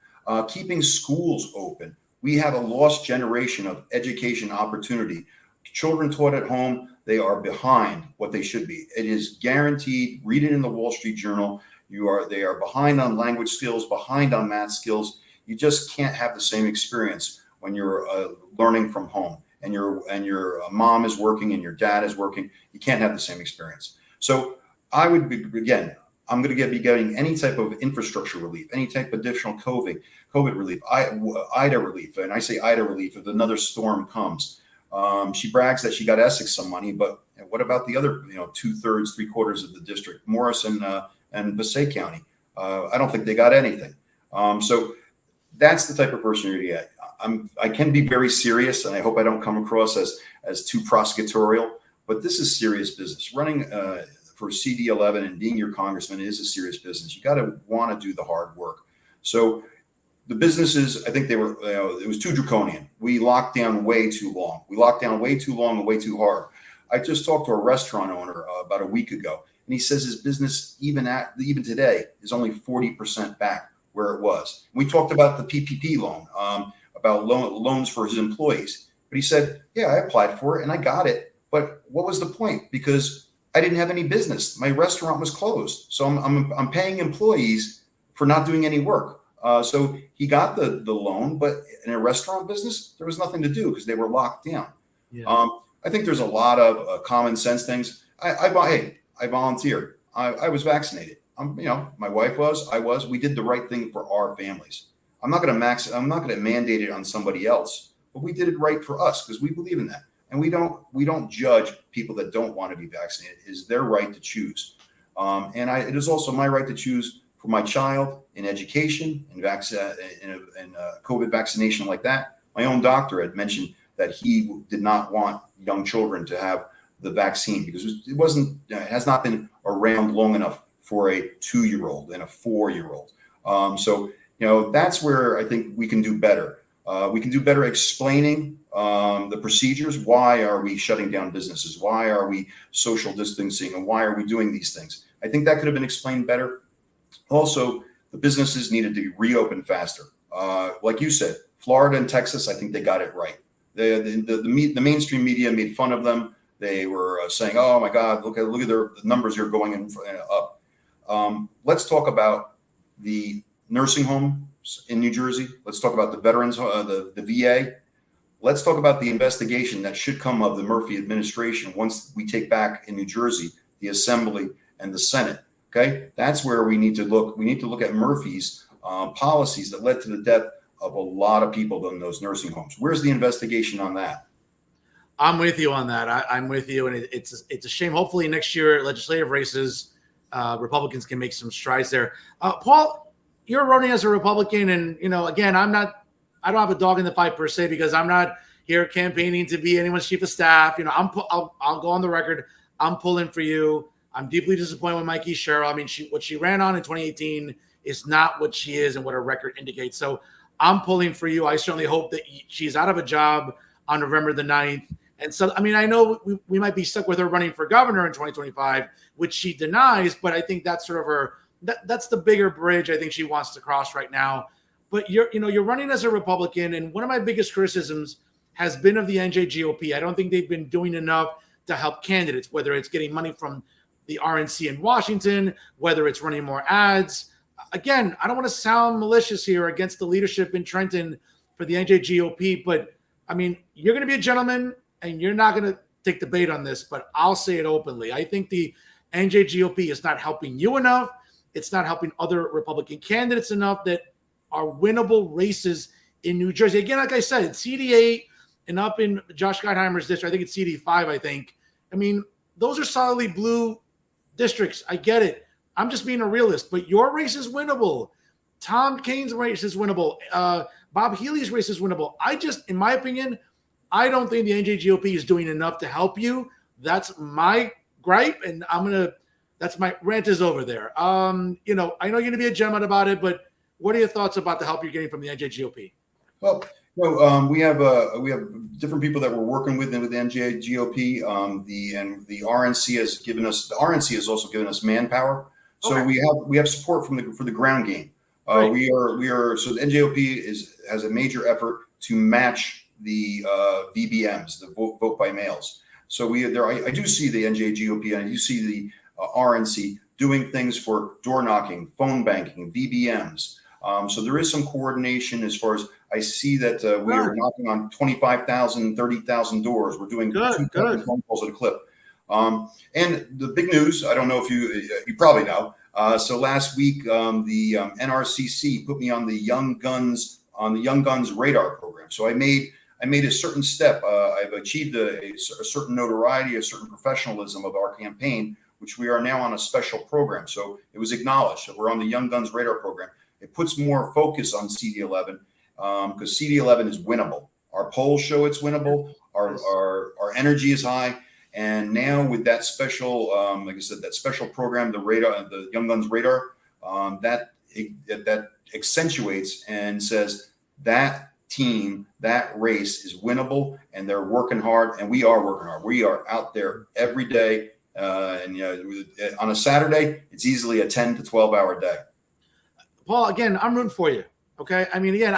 keeping schools open. We have a lost generation of education opportunity. Children taught at home, they are behind what they should be. It is guaranteed. Read it in the Wall Street Journal. They are behind on language skills, behind on math skills. You just can't have the same experience when you're learning from home and your mom is working and your dad is working. You can't have the same experience. So I would be, again, I'm going to be getting any type of infrastructure relief, any type of additional COVID relief, IDA relief. And I say IDA relief if another storm comes. She brags that she got Essex some money, but what about the other, 2/3, 3/4 of the district, Morris and Passaic County? I don't think they got anything. So that's the type of person you're going to get. I can be very serious, and I hope I don't come across as too prosecutorial. but this is serious business. Running for CD11 and being your congressman is a serious business. You got to want to do the hard work. So the businesses, I think they were, it was too draconian. We locked down way too long. We locked down way too long and way too hard. I just talked to a restaurant owner about a week ago, and he says his business, even today, is only 40% back where it was. We talked about the PPP loan, about loans for his employees. But he said, yeah, I applied for it and I got it. But what was the point? Because I didn't have any business. My restaurant was closed. So I'm paying employees for not doing any work. So he got the loan, but in a restaurant business, there was nothing to do because they were locked down. Yeah. I think there's a lot of common sense things. I volunteered. I was vaccinated. My wife was, I was. We did the right thing for our families. I'm not going to mandate it on somebody else, but we did it right for us because we believe in that. And we don't judge people that don't want to be vaccinated. It is their right to choose. It is also my right to choose for my child in education and COVID vaccination like that. My own doctor had mentioned that he did not want young children to have the vaccine because it has not been around long enough for a 2-year-old and a 4-year-old. So that's where I think we can do better. We can do better explaining the procedures. Why are we shutting down businesses? Why are we social distancing? And why are we doing these things? I think that could have been explained better. Also, the businesses needed to be reopened faster. Like you said, Florida and Texas, I think they got it right. The mainstream media made fun of them. They were saying, "Oh my God, look at the numbers you're going up." Let's talk about the nursing homes in New Jersey. Let's talk about the veterans, the VA. Let's talk about the investigation that should come of the Murphy administration once we take back in New Jersey the Assembly and the Senate. Okay, that's where we need to look. We need to look at Murphy's policies that led to the death of a lot of people in those nursing homes. Where's the investigation on that? I'm with you on that. I'm with you, and it's a shame. Hopefully next year, legislative races, Republicans can make some strides there. Paul, you're running as a Republican, and again, I don't have a dog in the fight per se because I'm not here campaigning to be anyone's chief of staff. I'll go on the record. I'm pulling for you. I'm deeply disappointed with Mikie Sherrill. I mean, what she ran on in 2018 is not what she is and what her record indicates. So I'm pulling for you. I certainly hope that she's out of a job on November the 9th. And so, I mean, I know we might be stuck with her running for governor in 2025, which she denies, but I think that's sort of that's the bigger bridge I think she wants to cross right now. But you're running as a Republican, and one of my biggest criticisms has been of the NJGOP. I don't think they've been doing enough to help candidates, whether it's getting money from the RNC in Washington, whether it's running more ads. Again, I don't want to sound malicious here against the leadership in Trenton for the NJGOP, but I mean, you're going to be a gentleman and you're not going to take the bait on this, but I'll say it openly. I think the NJGOP is not helping you enough. It's not helping other Republican candidates enough that are winnable races in New Jersey. Again, like I said, it's CD8 and up in Josh Gottheimer's district. I think it's CD5, I think. I mean, those are solidly blue districts. I get it. I'm just being a realist, but your race is winnable. Tom Kaine's race is winnable. Bob Healy's race is winnable. In my opinion, I don't think the NJGOP is doing enough to help you. That's my gripe, and that's my rant is over there. I know you're going to be a gentleman about it, but what are your thoughts about the help you're getting from the NJGOP? Well, we have different people that we're working with the NJGOP. The RNC has given us. The RNC has also given us manpower. So okay. we have support for the ground game. Right. We are so the NJGOP has a major effort to match the VBMs, the vote by mails. So I do see the NJGOP and I do see the RNC doing things for door knocking, phone banking, VBMs. So there is some coordination as far as I see that we are knocking on 25,000, 30,000 doors. We're doing 2,000 phone calls at a clip. And the big news, I don't know if you probably know. So last week, the NRCC put me on the Young Guns radar program. So I made a certain step. I've achieved a certain notoriety, a certain professionalism of our campaign, which we are now on a special program. So it was acknowledged that we're on the Young Guns radar program. It puts more focus on CD11 because CD11 is winnable. Our polls show it's winnable. Our energy is high. And now with that special, like I said, that special program, the radar, the Young Guns radar, that accentuates and says that team, that race is winnable, and they're working hard, and we are working hard. We are out there every day, and on a Saturday, it's easily a 10 to 12 hour day. Paul, again, I'm rooting for you. Okay, I mean, again,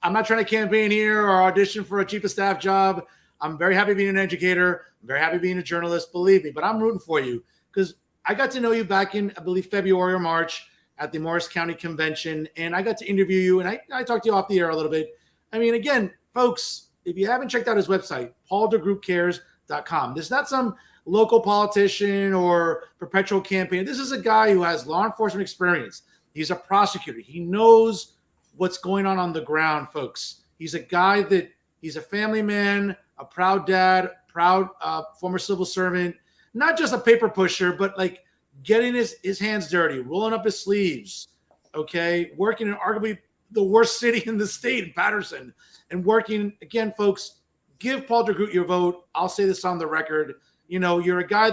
I'm not trying to campaign here or audition for a chief of staff job. I'm very happy being an educator. I'm very happy being a journalist, believe me, but I'm rooting for you because I got to know you back in, I believe, February or March at the Morris County Convention, and I got to interview you, and I talked to you off the air a little bit. I mean, again, folks, if you haven't checked out his website, PaulDeGrootCares.com. This is not some local politician or perpetual campaign. This is a guy who has law enforcement experience. He's a prosecutor. He knows what's going on the ground, folks. He's a guy he's a family man, a proud dad, proud former civil servant, not just a paper pusher, but like getting his hands dirty, rolling up his sleeves, okay, working in arguably the worst city in the state, in Patterson, and working, again, folks, give Paul DeGroot your vote. I'll say this on the record. You're a guy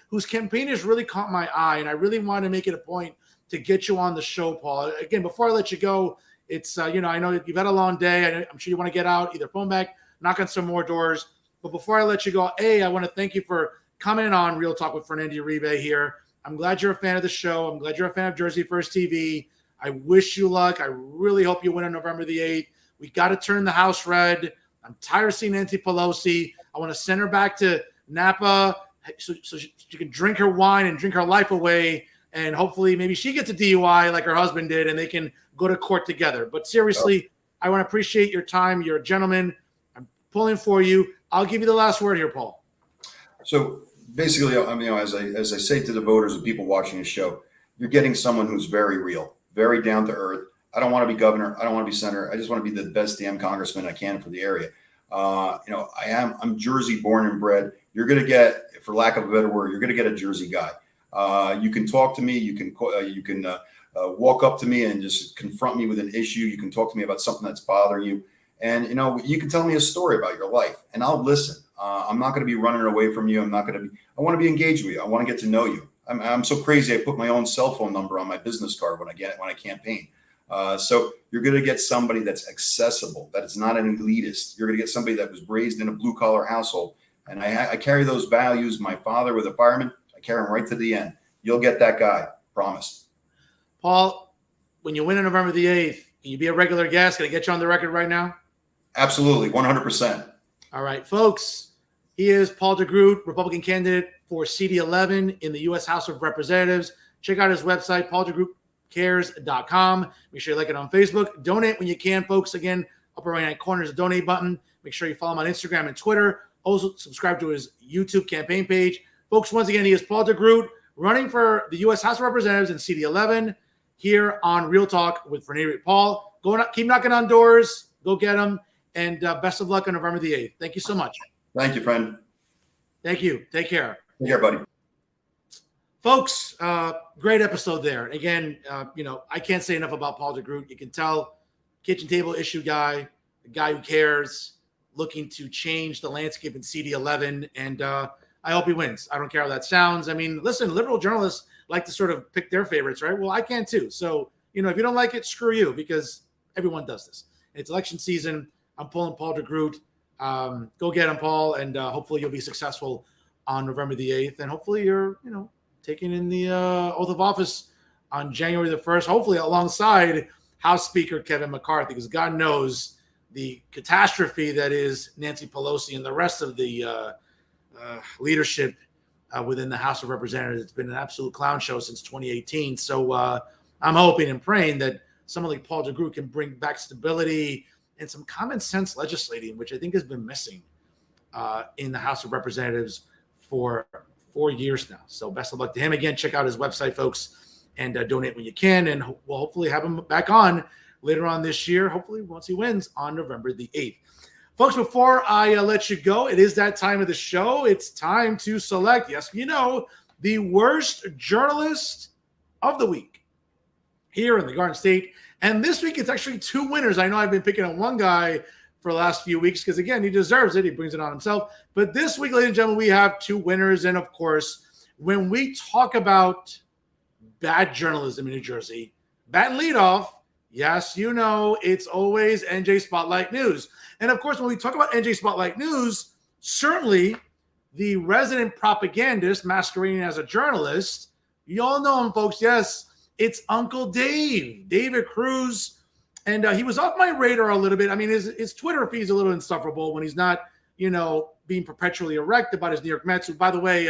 whose campaign has really caught my eye, and I really want to make it a point to get you on the show, Paul. Again, before I let you go, it's, I know you've had a long day. I'm sure you want to get out, either phone back, knock on some more doors. But before I let you go, I want to thank you for coming on Real Talk with Fernando Uribe here. I'm glad you're a fan of the show. I'm glad you're a fan of Jersey First TV. I wish you luck. I really hope you win on November the 8th. We got to turn the House red. I'm tired of seeing Nancy Pelosi. I want to send her back to Napa so she can drink her wine and drink her life away. And hopefully maybe she gets a DUI like her husband did and they can go to court together. But seriously, I want to appreciate your time. You're a gentleman. I'm pulling for you. I'll give you the last word here, Paul. So basically, as I say to the voters and people watching the show, you're getting someone who's very real, very down to earth. I don't want to be governor. I don't want to be senator. I just want to be the best damn congressman I can for the area. I'm Jersey born and bred. You're going to get, for lack of a better word, you're going to get a Jersey guy. You can talk to me. You can walk up to me and just confront me with an issue. You can talk to me about something that's bothering you. And, you can tell me a story about your life and I'll listen. I'm not going to be running away from you. I want to be engaged with you. I want to get to know you. I'm so crazy. I put my own cell phone number on my business card when I campaign. So you're going to get somebody that's accessible, that is not an elitist. You're going to get somebody that was raised in a blue collar household. And I carry those values. My father was a fireman. I carry them right to the end. You'll get that guy. Promise. Paul, when you win on November the 8th, can you be a regular guest? Can I get you on the record right now? Absolutely. 100%. All right, folks. He is Paul DeGroot, Republican candidate for CD11 in the U.S. House of Representatives. Check out his website, PaulDeGrootCares.com. Make sure you like it on Facebook. Donate when you can, folks. Again, upper right-hand corner is a donate button. Make sure you follow him on Instagram and Twitter. Also, subscribe to his YouTube campaign page. Folks, once again, he is Paul DeGroot, running for the U.S. House of Representatives in CD11 here on Real Talk with Fernando Uribe. Paul, keep knocking on doors. Go get them. And best of luck on November the 8th. Thank you so much. Thank you, friend. Thank you. Take care. Take care, buddy. Folks, great episode there. Again, I can't say enough about Paul DeGroot. You can tell, kitchen table issue guy, the guy who cares, looking to change the landscape in CD11. And I hope he wins. I don't care how that sounds. I mean, listen, liberal journalists like to sort of pick their favorites, right? Well, I can too. So, if you don't like it, screw you, because everyone does this. It's election season. I'm pulling Paul DeGroot. Go get him, Paul, and hopefully you'll be successful on November the 8th. And hopefully you're, taking in the oath of office on January the 1st, hopefully alongside House Speaker Kevin McCarthy, because God knows the catastrophe that is Nancy Pelosi and the rest of the leadership within the House of Representatives. It's been an absolute clown show since 2018. So I'm hoping and praying that someone like Paul DeGroot can bring back stability and some common sense legislating, which I think has been missing in the House of Representatives for 4 years now. So best of luck to him. Again, check out his website, folks, and donate when you can. And we'll hopefully have him back on later on this year, hopefully once he wins on November the 8th. Folks, before I let you go, it is that time of the show. It's time to select, yes, the worst journalist of the week here in the Garden State. And this week, it's actually two winners. I know I've been picking on one guy for the last few weeks because, again, he deserves it. He brings it on himself. But this week, ladies and gentlemen, we have two winners. And, of course, when we talk about bad journalism in New Jersey, batting leadoff, yes, you know, it's always NJ Spotlight News. And, of course, when we talk about NJ Spotlight News, certainly the resident propagandist masquerading as a journalist, you all know him, folks. Yes, it's Uncle Dave, David Cruz. And he was off my radar a little bit. I mean, his Twitter feed's a little insufferable when he's not, you know, being perpetually erect about his New York Mets, who, by the way,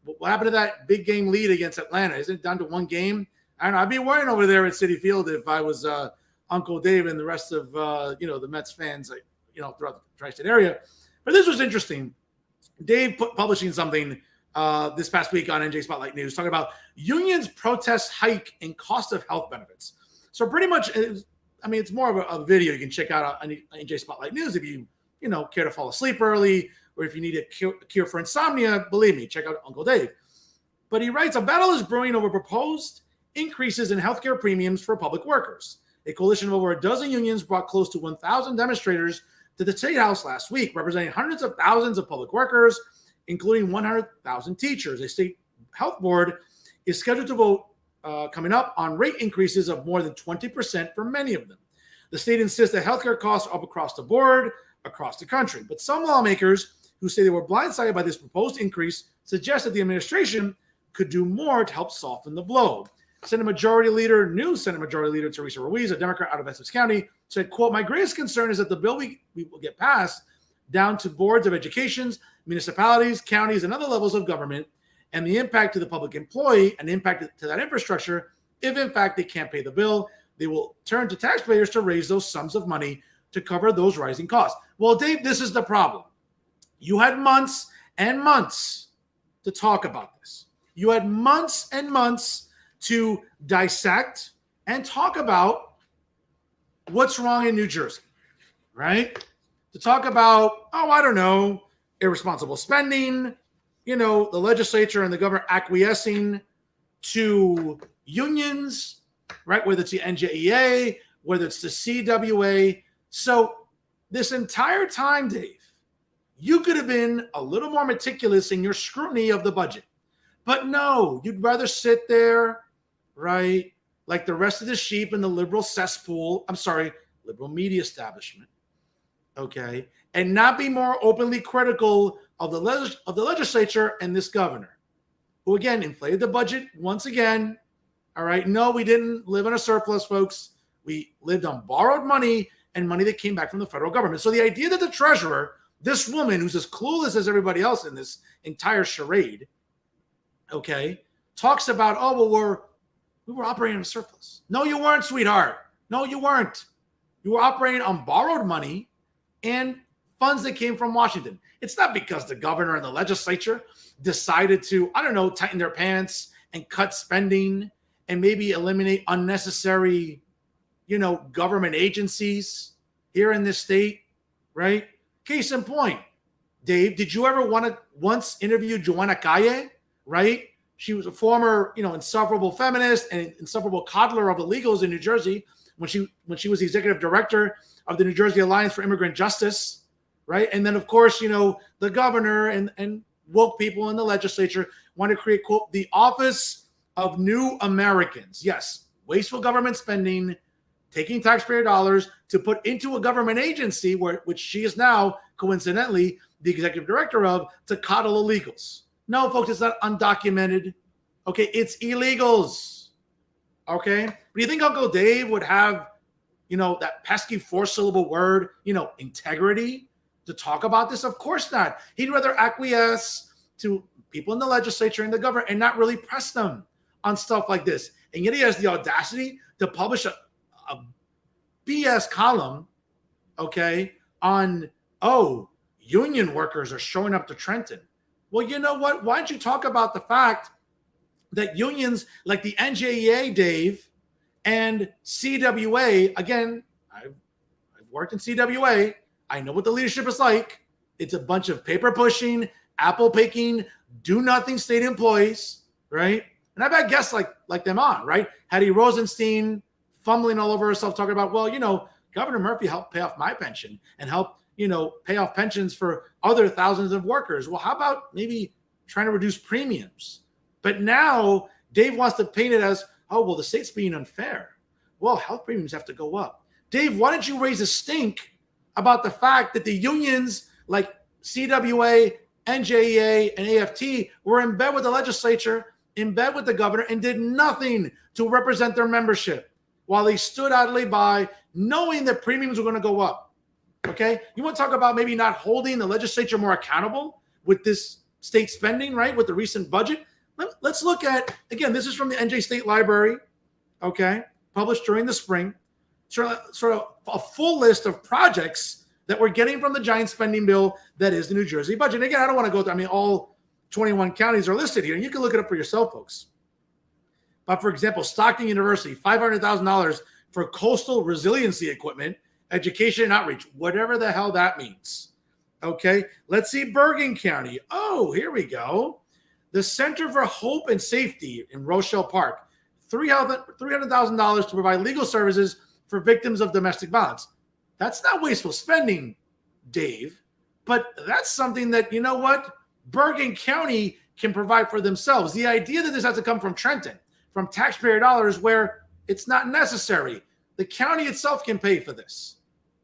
what happened to that big game lead against Atlanta? Isn't it down to one game? I don't know. I'd be worrying over there at Citi Field if I was Uncle Dave and the rest of, you know, the Mets fans, like, you know, throughout the tri-state area. But this was interesting. Dave publishing something this past week on NJ Spotlight News, talking about unions protest hike and cost of health benefits. So pretty much, it's more of a video you can check out on NJ Spotlight News if you know, care to fall asleep early, or if you need a cure for insomnia. Believe me, check out Uncle Dave. But he writes, a battle is brewing over proposed increases in healthcare premiums for public workers. A coalition of over a dozen unions brought close to 1,000 demonstrators to the State House last week, representing hundreds of thousands of public workers, including 100,000 teachers. A state health board is scheduled to vote coming up on rate increases of more than 20% for many of them. The state insists that healthcare costs are up across the board, across the country. But some lawmakers who say they were blindsided by this proposed increase suggest that the administration could do more to help soften the blow. New Senate Majority Leader Teresa Ruiz, a Democrat out of Essex County, said, quote, my greatest concern is that the bill we will get passed down to boards of educations, municipalities, counties, and other levels of government, and the impact to the public employee and impact to that infrastructure. If, in fact, they can't pay the bill, they will turn to taxpayers to raise those sums of money to cover those rising costs. Well, Dave, this is the problem. You had months and months to talk about this. You had months and months to dissect and talk about what's wrong in New Jersey, right? To talk about, I don't know, irresponsible spending, you know, the legislature and the governor acquiescing to unions, right? Whether it's the NJEA, whether it's the CWA. So this entire time, Dave, you could have been a little more meticulous in your scrutiny of the budget. But no, you'd rather sit there, right, like the rest of the sheep in the liberal liberal media establishment, okay, and not be more openly critical of the legislature and this governor, who, again, inflated the budget once again. All right, no, we didn't live in a surplus, folks. We lived on borrowed money and money that came back from the federal government. So the idea that the treasurer, this woman who's as clueless as everybody else in this entire charade, okay, talks about, we were operating in a surplus. No, you weren't, sweetheart. No, you weren't. You were operating on borrowed money and funds that came from Washington. It's not because the governor and the legislature decided to, tighten their pants and cut spending and maybe eliminate unnecessary, government agencies here in this state, right? Case in point, Dave, did you ever once interview Joanna Calle, right? She was a former, insufferable feminist and insufferable coddler of illegals in New Jersey when she was the executive director of the New Jersey Alliance for Immigrant Justice, right? And then, of course, the governor and woke people in the legislature want to create, quote, the Office of New Americans. Yes, wasteful government spending, taking taxpayer dollars to put into a government agency which she is now, coincidentally, the executive director of, to coddle illegals. No, folks, it's not undocumented. Okay, it's illegals. Okay? Do you think Uncle Dave would have, that pesky 4-syllable word, integrity to talk about this? Of course not. He'd rather acquiesce to people in the legislature and the government and not really press them on stuff like this. And yet he has the audacity to publish a BS column, okay, on, union workers are showing up to Trenton. Well, you know what? Why don't you talk about the fact that unions like the NJEA, Dave, and CWA, again, I've worked in CWA. I know what the leadership is like. It's a bunch of paper pushing, apple picking, do nothing state employees, right? And I've had guests like them on, right? Hattie Rosenstein fumbling all over herself, talking about, Governor Murphy helped pay off my pension and help, pay off pensions for other thousands of workers. Well, how about maybe trying to reduce premiums? But now Dave wants to paint it as, oh, well, the state's being unfair. Well, health premiums have to go up. Dave, why don't you raise a stink about the fact that the unions like CWA, NJEA, and AFT were in bed with the legislature, in bed with the governor, and did nothing to represent their membership while they stood idly by, knowing that premiums were going to go up? Okay? You want to talk about maybe not holding the legislature more accountable with this state spending, right? With the recent budget? Let's look at, again, this is from the NJ State Library, okay, published during the spring, sort of a full list of projects that we're getting from the giant spending bill that is the New Jersey budget. And again, I don't want to go through, all 21 counties are listed here, and you can look it up for yourself, folks. But for example, Stockton University, $500,000 for coastal resiliency equipment, education and outreach, whatever the hell that means. Okay, let's see Bergen County. Oh, here we go. The Center for Hope and Safety in Rochelle Park, $300,000 to provide legal services for victims of domestic violence. That's not wasteful spending, Dave, but that's something that, Bergen County can provide for themselves. The idea that this has to come from Trenton, from taxpayer dollars, where it's not necessary. The county itself can pay for this.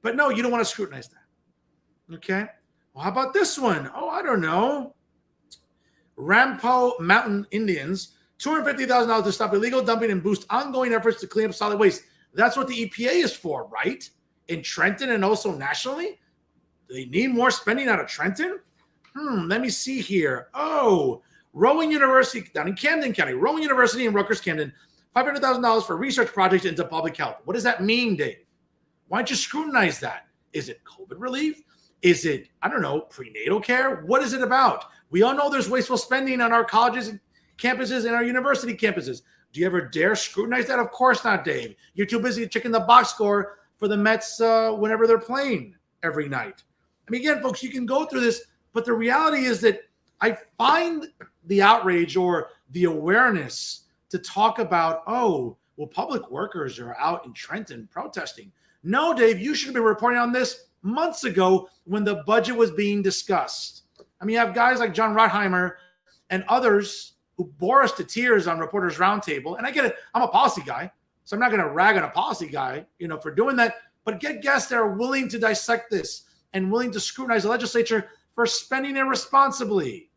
But no, you don't want to scrutinize that. Okay? Well, how about this one? Oh, I don't know. Rampo Mountain Indians, $250,000 to stop illegal dumping and boost ongoing efforts to clean up solid waste. That's what the EPA is for, right? In Trenton and also nationally? Do they need more spending out of Trenton? Let me see here. Oh, Rowan University down in Camden County. Rowan University in Rutgers, Camden, $500,000 for research projects into public health. What does that mean, Dave? Why don't you scrutinize that? Is it COVID relief? Is it, prenatal care? What is it about? We all know there's wasteful spending on our colleges and campuses and our university campuses. Do you ever dare scrutinize that? Of course not, Dave. You're too busy checking the box score for the Mets whenever they're playing every night. Again, folks, you can go through this, but the reality is that I find the outrage or the awareness to talk about, public workers are out in Trenton protesting. No, Dave, you should have been reporting on this months ago when the budget was being discussed. You have guys like John Rothheimer and others who bore us to tears on Reporters Roundtable. And I get it. I'm a policy guy, so I'm not going to rag on a policy guy, for doing that. But get guests that are willing to dissect this and willing to scrutinize the legislature for spending irresponsibly.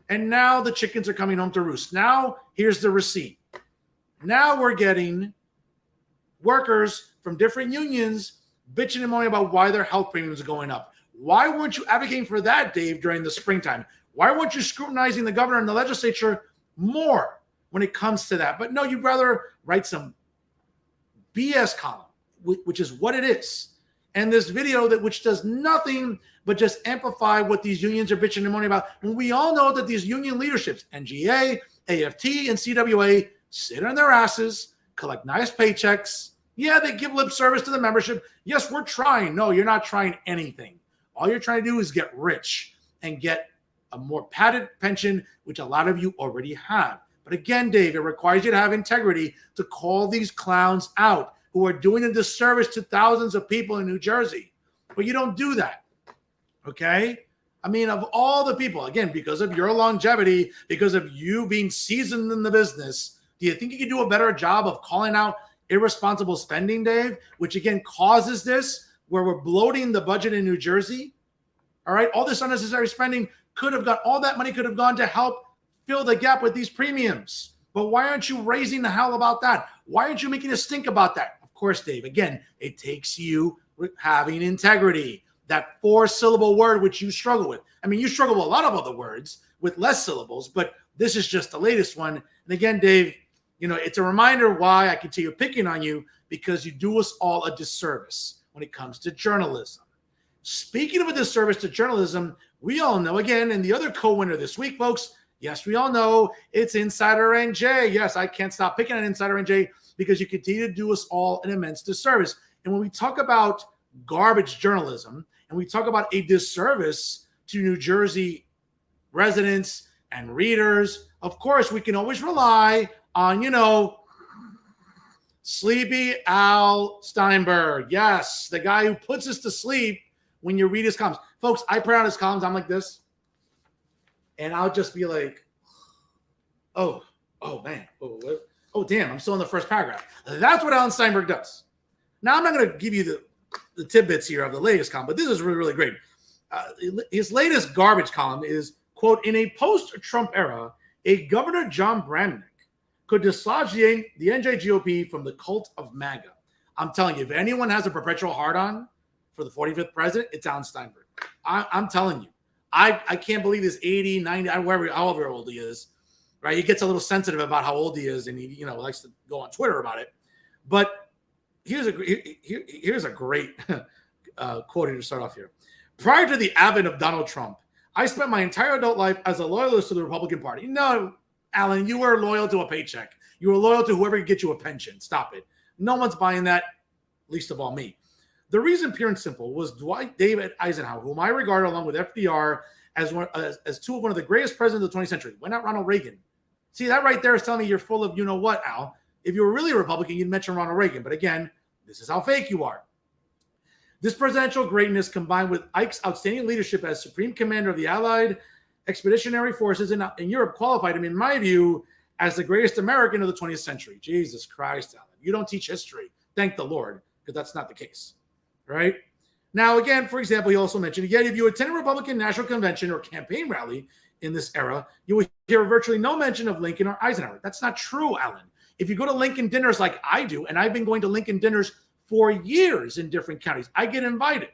And now the chickens are coming home to roost. Now here's the receipt. Now we're getting workers from different unions bitching and moaning about why their health premiums are going up. Why weren't you advocating for that, Dave, during the springtime? Why weren't you scrutinizing the governor and the legislature more when it comes to that? But no, you'd rather write some BS column, which is what it is. And this video which does nothing but just amplify what these unions are bitching and moaning about. When we all know that these union leaderships, NGA, AFT, and CWA, sit on their asses, collect nice paychecks. Yeah, they give lip service to the membership. Yes, we're trying. No, you're not trying anything. All you're trying to do is get rich and get a more padded pension, which a lot of you already have. But again, Dave, it requires you to have integrity to call these clowns out who are doing a disservice to thousands of people in New Jersey. But you don't do that, okay? Of all the people, again, because of your longevity, because of you being seasoned in the business, do you think you can do a better job of calling out irresponsible spending, Dave, which again causes this, where we're bloating the budget in New Jersey? All right, all this unnecessary spending all that money could have gone to help fill the gap with these premiums. But why aren't you raising the hell about that? Why aren't you making a stink about that? Of course, Dave, again, it takes you having integrity, that 4-syllable word which you struggle with. You struggle with a lot of other words with less syllables, but this is just the latest one. And again, Dave, it's a reminder why I continue picking on you, because you do us all a disservice when it comes to journalism. Speaking of a disservice to journalism, we all know, again, and the other co-winner this week, folks, yes, we all know it's Insider NJ. Yes, I can't stop picking on Insider NJ because you continue to do us all an immense disservice. And when we talk about garbage journalism and we talk about a disservice to New Jersey residents and readers, of course, we can always rely on, Sleepy Al Steinberg. Yes, the guy who puts us to sleep when you read his columns. Folks, I print out his columns. I'm like this. And I'll just be like, oh man. Oh, damn, I'm still in the first paragraph. That's what Alan Steinberg does. Now, I'm not going to give you the tidbits here of the latest column, but this is really, really great. His latest garbage column is, quote, in a post-Trump era, a Governor John Bramnick could dislodge the NJGOP from the cult of MAGA. I'm telling you, if anyone has a perpetual hard-on for the 45th president, it's Alan Steinberg. I'm telling you. I can't believe this 80, 90, however old he is, right? He gets a little sensitive about how old he is, and he likes to go on Twitter about it. But here's a great quote here to start off here. Prior to the advent of Donald Trump, I spent my entire adult life as a loyalist to the Republican Party. No, Alan, you were loyal to a paycheck. You were loyal to whoever could get you a pension. Stop it. No one's buying that, least of all me. The reason, pure and simple, was Dwight David Eisenhower, whom I regard along with FDR as two of one of the greatest presidents of the 20th century. Why not Ronald Reagan? See, that right there is telling me you're full of you-know-what, Al. If you were really a Republican, you'd mention Ronald Reagan. But again, this is how fake you are. This presidential greatness, combined with Ike's outstanding leadership as Supreme Commander of the Allied Expeditionary Forces in Europe, qualified him, in my view, as the greatest American of the 20th century. Jesus Christ, Alan. You don't teach history. Thank the Lord, because that's not the case. Right? Now, again, for example, he also mentioned, again, if you attend a Republican National Convention or campaign rally in this era, you will hear virtually no mention of Lincoln or Eisenhower. That's not true, Alan. If you go to Lincoln dinners like I do, and I've been going to Lincoln dinners for years in different counties, I get invited.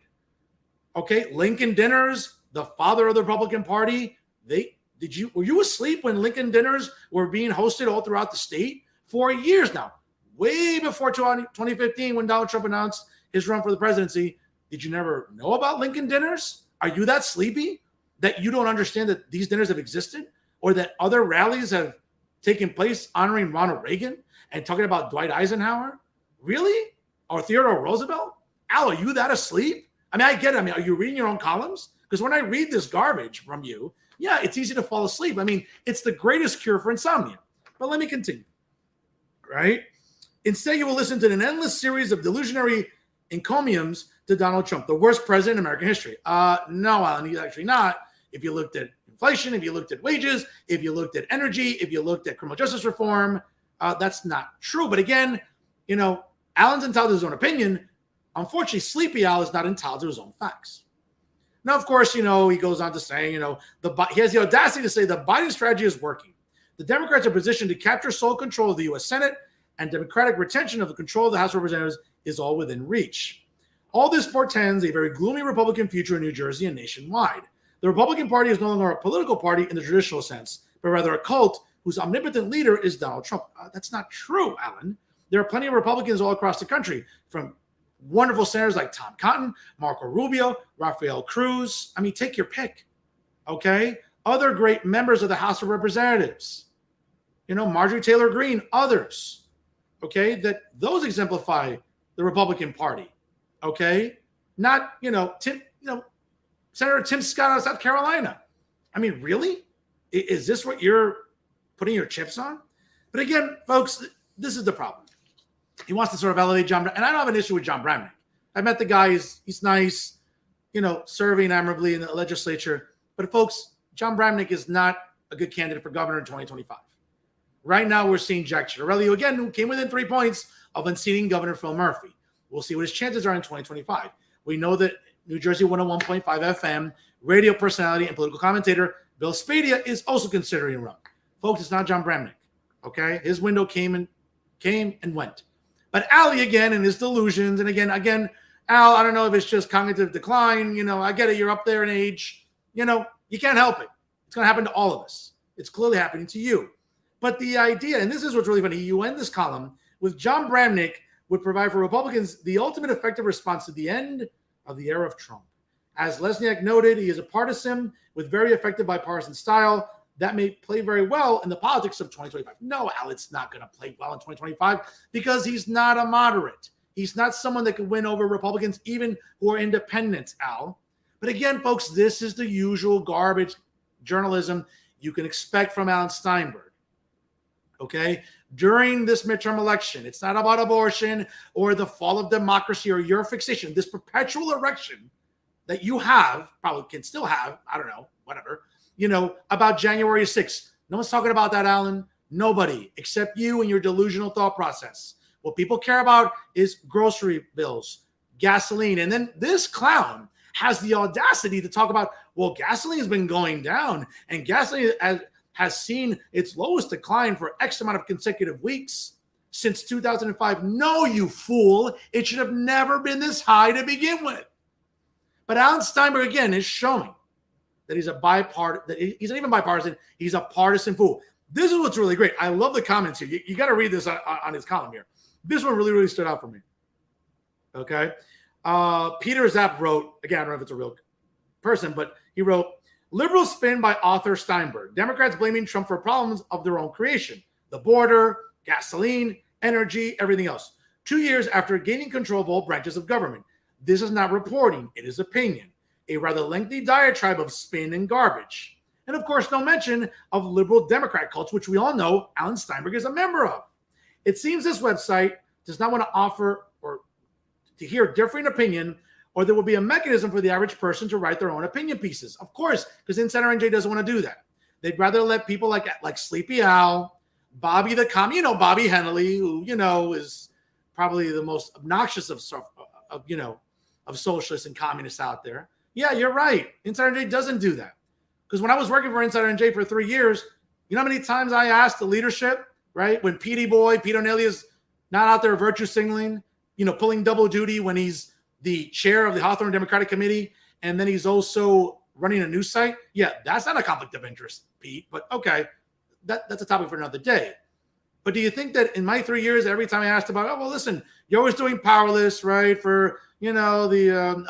Okay, Lincoln dinners, the father of the Republican Party, were you asleep when Lincoln dinners were being hosted all throughout the state for years now? Way before 2015, when Donald Trump announced his run for the presidency, did you never know about Lincoln dinners? Are you that sleepy that you don't understand that these dinners have existed, or that other rallies have taken place honoring Ronald Reagan and talking about Dwight Eisenhower? Really? Or Theodore Roosevelt? Al, are you that asleep? I mean, I get it. I mean, are you reading your own columns? Because when I read this garbage from you, yeah, it's easy to fall asleep. I mean, it's the greatest cure for insomnia. But let me continue, right? Instead, you will listen to an endless series of delusionary encomiums to Donald Trump, the worst president in American history. No, Alan, he's actually not. If you looked at inflation, if you looked at wages, if you looked at energy, if you looked at criminal justice reform, that's not true. But again, Alan's entitled to his own opinion. Unfortunately, Sleepy Al is not entitled to his own facts. Now, of course, he goes on to say, he has the audacity to say the Biden strategy is working. The Democrats are positioned to capture sole control of the U.S. Senate, and Democratic retention of the control of the House of Representatives is all within reach. All this portends a very gloomy Republican future in New Jersey and nationwide. The Republican Party is no longer a political party in the traditional sense, but rather a cult whose omnipotent leader is Donald Trump. That's not true, Alan. There are plenty of Republicans all across the country, from wonderful senators like Tom Cotton, Marco Rubio, Rafael Cruz. I mean, take your pick, okay? Other great members of the House of Representatives, Marjorie Taylor Greene, others, okay, that those exemplify the Republican Party, okay? Not, Senator Tim Scott of South Carolina. I mean, really? Is this what you're putting your chips on? But again, folks, this is the problem. He wants to sort of elevate John, and I don't have an issue with John Bramnick. I met the guy. He's nice, serving admirably in the legislature. But folks, John Bramnick is not a good candidate for governor in 2025. Right now, we're seeing Jack Ciattarelli, again, who came within 3 points of unseating Governor Phil Murphy. We'll see what his chances are in 2025. We know that New Jersey 101.5 FM radio personality and political commentator Bill Spadia is also considering a run. Folks, it's not John Bramnick. Okay, his window came and went. But Ali, again, and his delusions, and again, Al, I don't know if it's just cognitive decline. I get it. You're up there in age. You can't help it. It's going to happen to all of us. It's clearly happening to you. But the idea, and this is what's really funny, you end this column with John Bramnick would provide for Republicans the ultimate effective response to the end of the era of Trump. As Lesniak noted, he is a partisan with very effective bipartisan style that may play very well in the politics of 2025. No, Al, it's not going to play well in 2025 because he's not a moderate. He's not someone that can win over Republicans, even who are independents, Al. But again, folks, this is the usual garbage journalism you can expect from Alan Steinberg. Okay? during this midterm election. It's not about abortion or the fall of democracy or your fixation. This perpetual erection that you have, probably can still have, I don't know, whatever, about January 6th. No one's talking about that, Alan. Nobody except you and your delusional thought process. What people care about is grocery bills, gasoline. And then this clown has the audacity to talk about, well, gasoline has been going down and gasoline has seen its lowest decline for X amount of consecutive weeks since 2005. No, you fool. It should have never been this high to begin with. But Alan Steinberg, again, is showing that he's he's not even bipartisan. He's a partisan fool. This is what's really great. I love the comments here. You got to read this on his column here. This one really, really stood out for me. Okay. Peter Zapp wrote, again, I don't know if it's a real person, but he wrote, liberal spin by author Steinberg. Democrats blaming Trump for problems of their own creation. The border, gasoline, energy, everything else. 2 years after gaining control of all branches of government. This is not reporting. It is opinion. A rather lengthy diatribe of spin and garbage. And of course, no mention of liberal Democrat cults, which we all know Alan Steinberg is a member of. It seems this website does not want to offer or to hear differing opinion, or there will be a mechanism for the average person to write their own opinion pieces. Of course, because Insider NJ doesn't want to do that. They'd rather let people like Sleepy Al, Bobby the Commie, Bobby Henley, who, is probably the most obnoxious of socialists and communists out there. Yeah, you're right. Insider NJ doesn't do that. Because when I was working for Insider NJ for 3 years, you know how many times I asked the leadership, right? When Pete O'Neilly is not out there virtue signaling, pulling double duty when he's the chair of the Hawthorne Democratic Committee, and then he's also running a news site. Yeah, that's not a conflict of interest, Pete, but okay, that's a topic for another day. But do you think that in my 3 years, every time I asked about, oh, well, listen, you're always doing powerless, right, for, the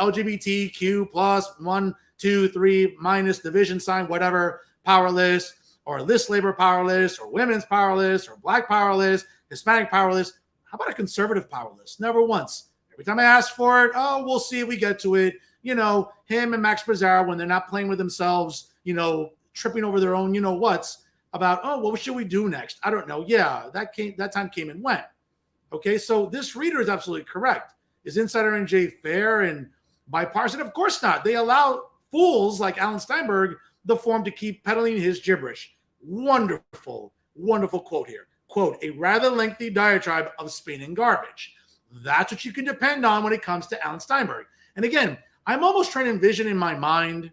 LGBTQ plus 1, 2, 3 minus division sign, whatever, powerless, or list labor powerless, or women's powerless, or black powerless, Hispanic powerless. How about a conservative powerless? Never once. Every time I ask for it, oh, we'll see if we get to it. Him and Max Brazzaro, when they're not playing with themselves, tripping over their own, whats about, oh, what should we do next? I don't know. Yeah, that time came and went. Okay, so this reader is absolutely correct. Is Insider NJ fair and bipartisan? Of course not. They allow fools like Alan Steinberg the form to keep peddling his gibberish. Wonderful, wonderful quote here. Quote, a rather lengthy diatribe of spin and garbage. That's what you can depend on when it comes to Alan Steinberg. And again, I'm almost trying to envision in my mind,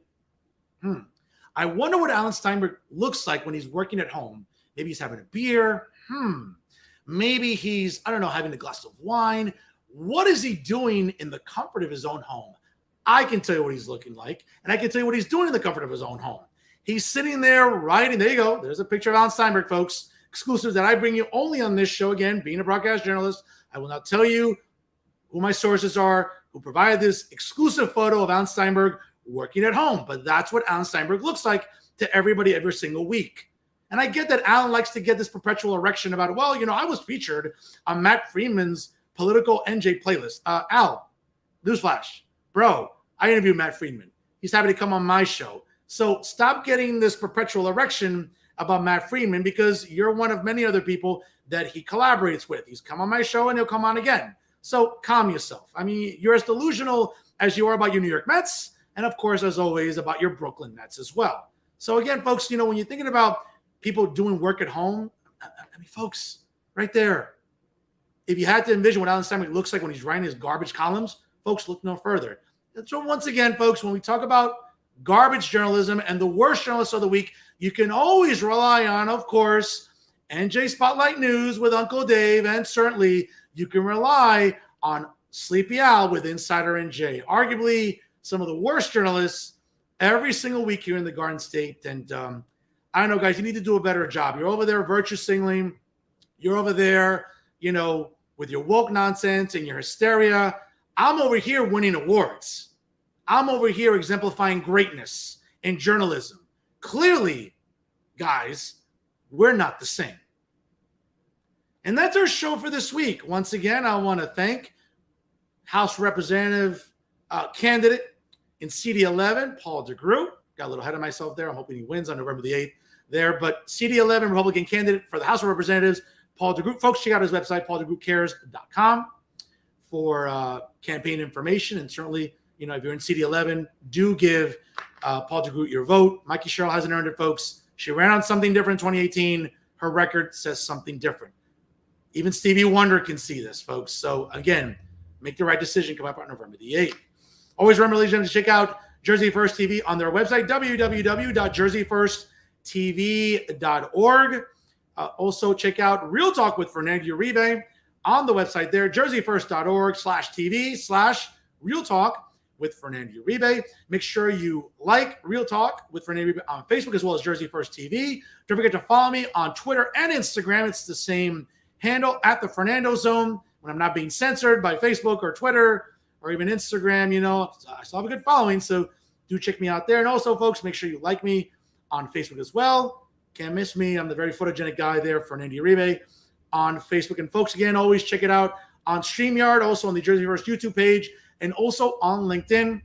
I wonder what Alan Steinberg looks like when he's working at home. Maybe he's having a beer. Maybe he's, I don't know, having a glass of wine. What is he doing in the comfort of his own home? I can tell you what he's looking like, and I can tell you what he's doing in the comfort of his own home. He's sitting there writing. There you go. There's a picture of Alan Steinberg, folks. Exclusives that I bring you only on this show. Again, being a broadcast journalist, I will not tell you who my sources are, who provided this exclusive photo of Alan Steinberg working at home. But that's what Alan Steinberg looks like to everybody every single week. And I get that Alan likes to get this perpetual erection about, well, I was featured on Matt Freeman's political NJ playlist. Al, newsflash, bro, I interviewed Matt Freeman. He's happy to come on my show. So stop getting this perpetual erection about Matt Freeman, because you're one of many other people that he collaborates with. He's come on my show and he'll come on again. So calm yourself. I mean, you're as delusional as you are about your New York Mets, and of course, as always, about your Brooklyn Nets as well. So again, folks, when you're thinking about people doing work at home, I mean, folks, right there, if you had to envision what Alan Steinberg looks like when he's writing his garbage columns, folks, look no further. So once again, folks, when we talk about garbage journalism and the worst journalists of the week, you can always rely on, of course, NJ Spotlight News with Uncle Dave, and certainly you can rely on Sleepy Al with Insider NJ. Arguably some of the worst journalists every single week here in the Garden State. And I don't know, guys, you need to do a better job. You're over there virtue signaling. You're over there, with your woke nonsense and your hysteria. I'm over here winning awards. I'm over here exemplifying greatness in journalism. Clearly, guys, we're not the same. And that's our show for this week. Once again, I want to thank House Representative candidate in CD11, Paul DeGroot. Got a little ahead of myself there. I'm hoping he wins on November the 8th there. But CD11 Republican candidate for the House of Representatives, Paul DeGroot. Folks, check out his website, pauldegrootcares.com, for campaign information. And certainly, you know, if you're in CD11, do give Paul DeGroot your vote. Mikie Sherrill hasn't earned it, folks. She ran on something different in 2018. Her record says something different. Even Stevie Wonder can see this, folks. So, again, make the right decision. Come up on November the 8th. Always remember, ladies and gentlemen, to check out Jersey First TV on their website, www.jerseyfirsttv.org. Also, check out Real Talk with Fernando Uribe on the website there, jerseyfirst.org/TV/Real Talk with Fernando Uribe. Make sure you like Real Talk with Fernando Uribe on Facebook as well as Jersey First TV. Don't forget to follow me on Twitter and Instagram. It's the same handle, at the Fernando Zone, when I'm not being censored by Facebook or Twitter or even Instagram. You know, I still have a good following, so do check me out there. And also, folks, make sure you like me on Facebook as well. Can't miss me. I'm the very photogenic guy there, Fernando Uribe, on Facebook. And folks, again, always check it out on StreamYard, also on the Jersey First YouTube page, and also on LinkedIn.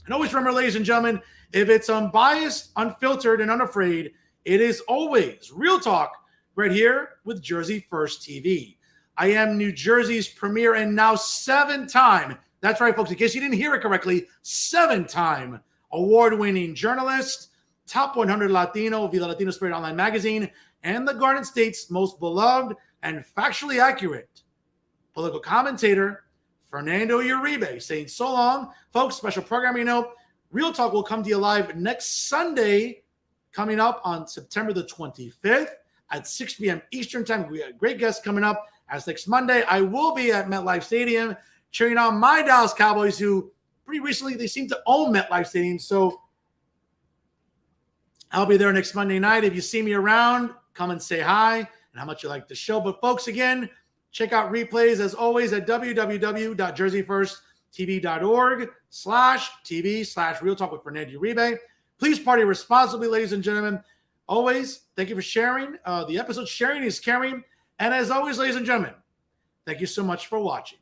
And always remember, ladies and gentlemen, if it's unbiased, unfiltered, and unafraid, it is always Real Talk right here with Jersey First TV. I am New Jersey's premier and now 7-time, that's right, folks, in case you didn't hear it correctly, 7-time award-winning journalist, top 100 Latino via the Latino Spirit online magazine, and the Garden State's most beloved and factually accurate political commentator, Fernando Uribe, saying so long. Folks, special programming note, Real Talk will come to you live next Sunday, coming up on September the 25th at 6 p.m. Eastern Time. We have great guests coming up. As next Monday, I will be at MetLife Stadium cheering on my Dallas Cowboys, who pretty recently, they seem to own MetLife Stadium. So I'll be there next Monday night. If you see me around, come and say hi and how much you like the show. But folks, again, check out replays as always at www.jerseyfirsttv.org/TV/Real Talk with Fernando Uribe. Please party responsibly, ladies and gentlemen. Always, thank you for sharing the episode. Sharing is caring. And as always, ladies and gentlemen, thank you so much for watching.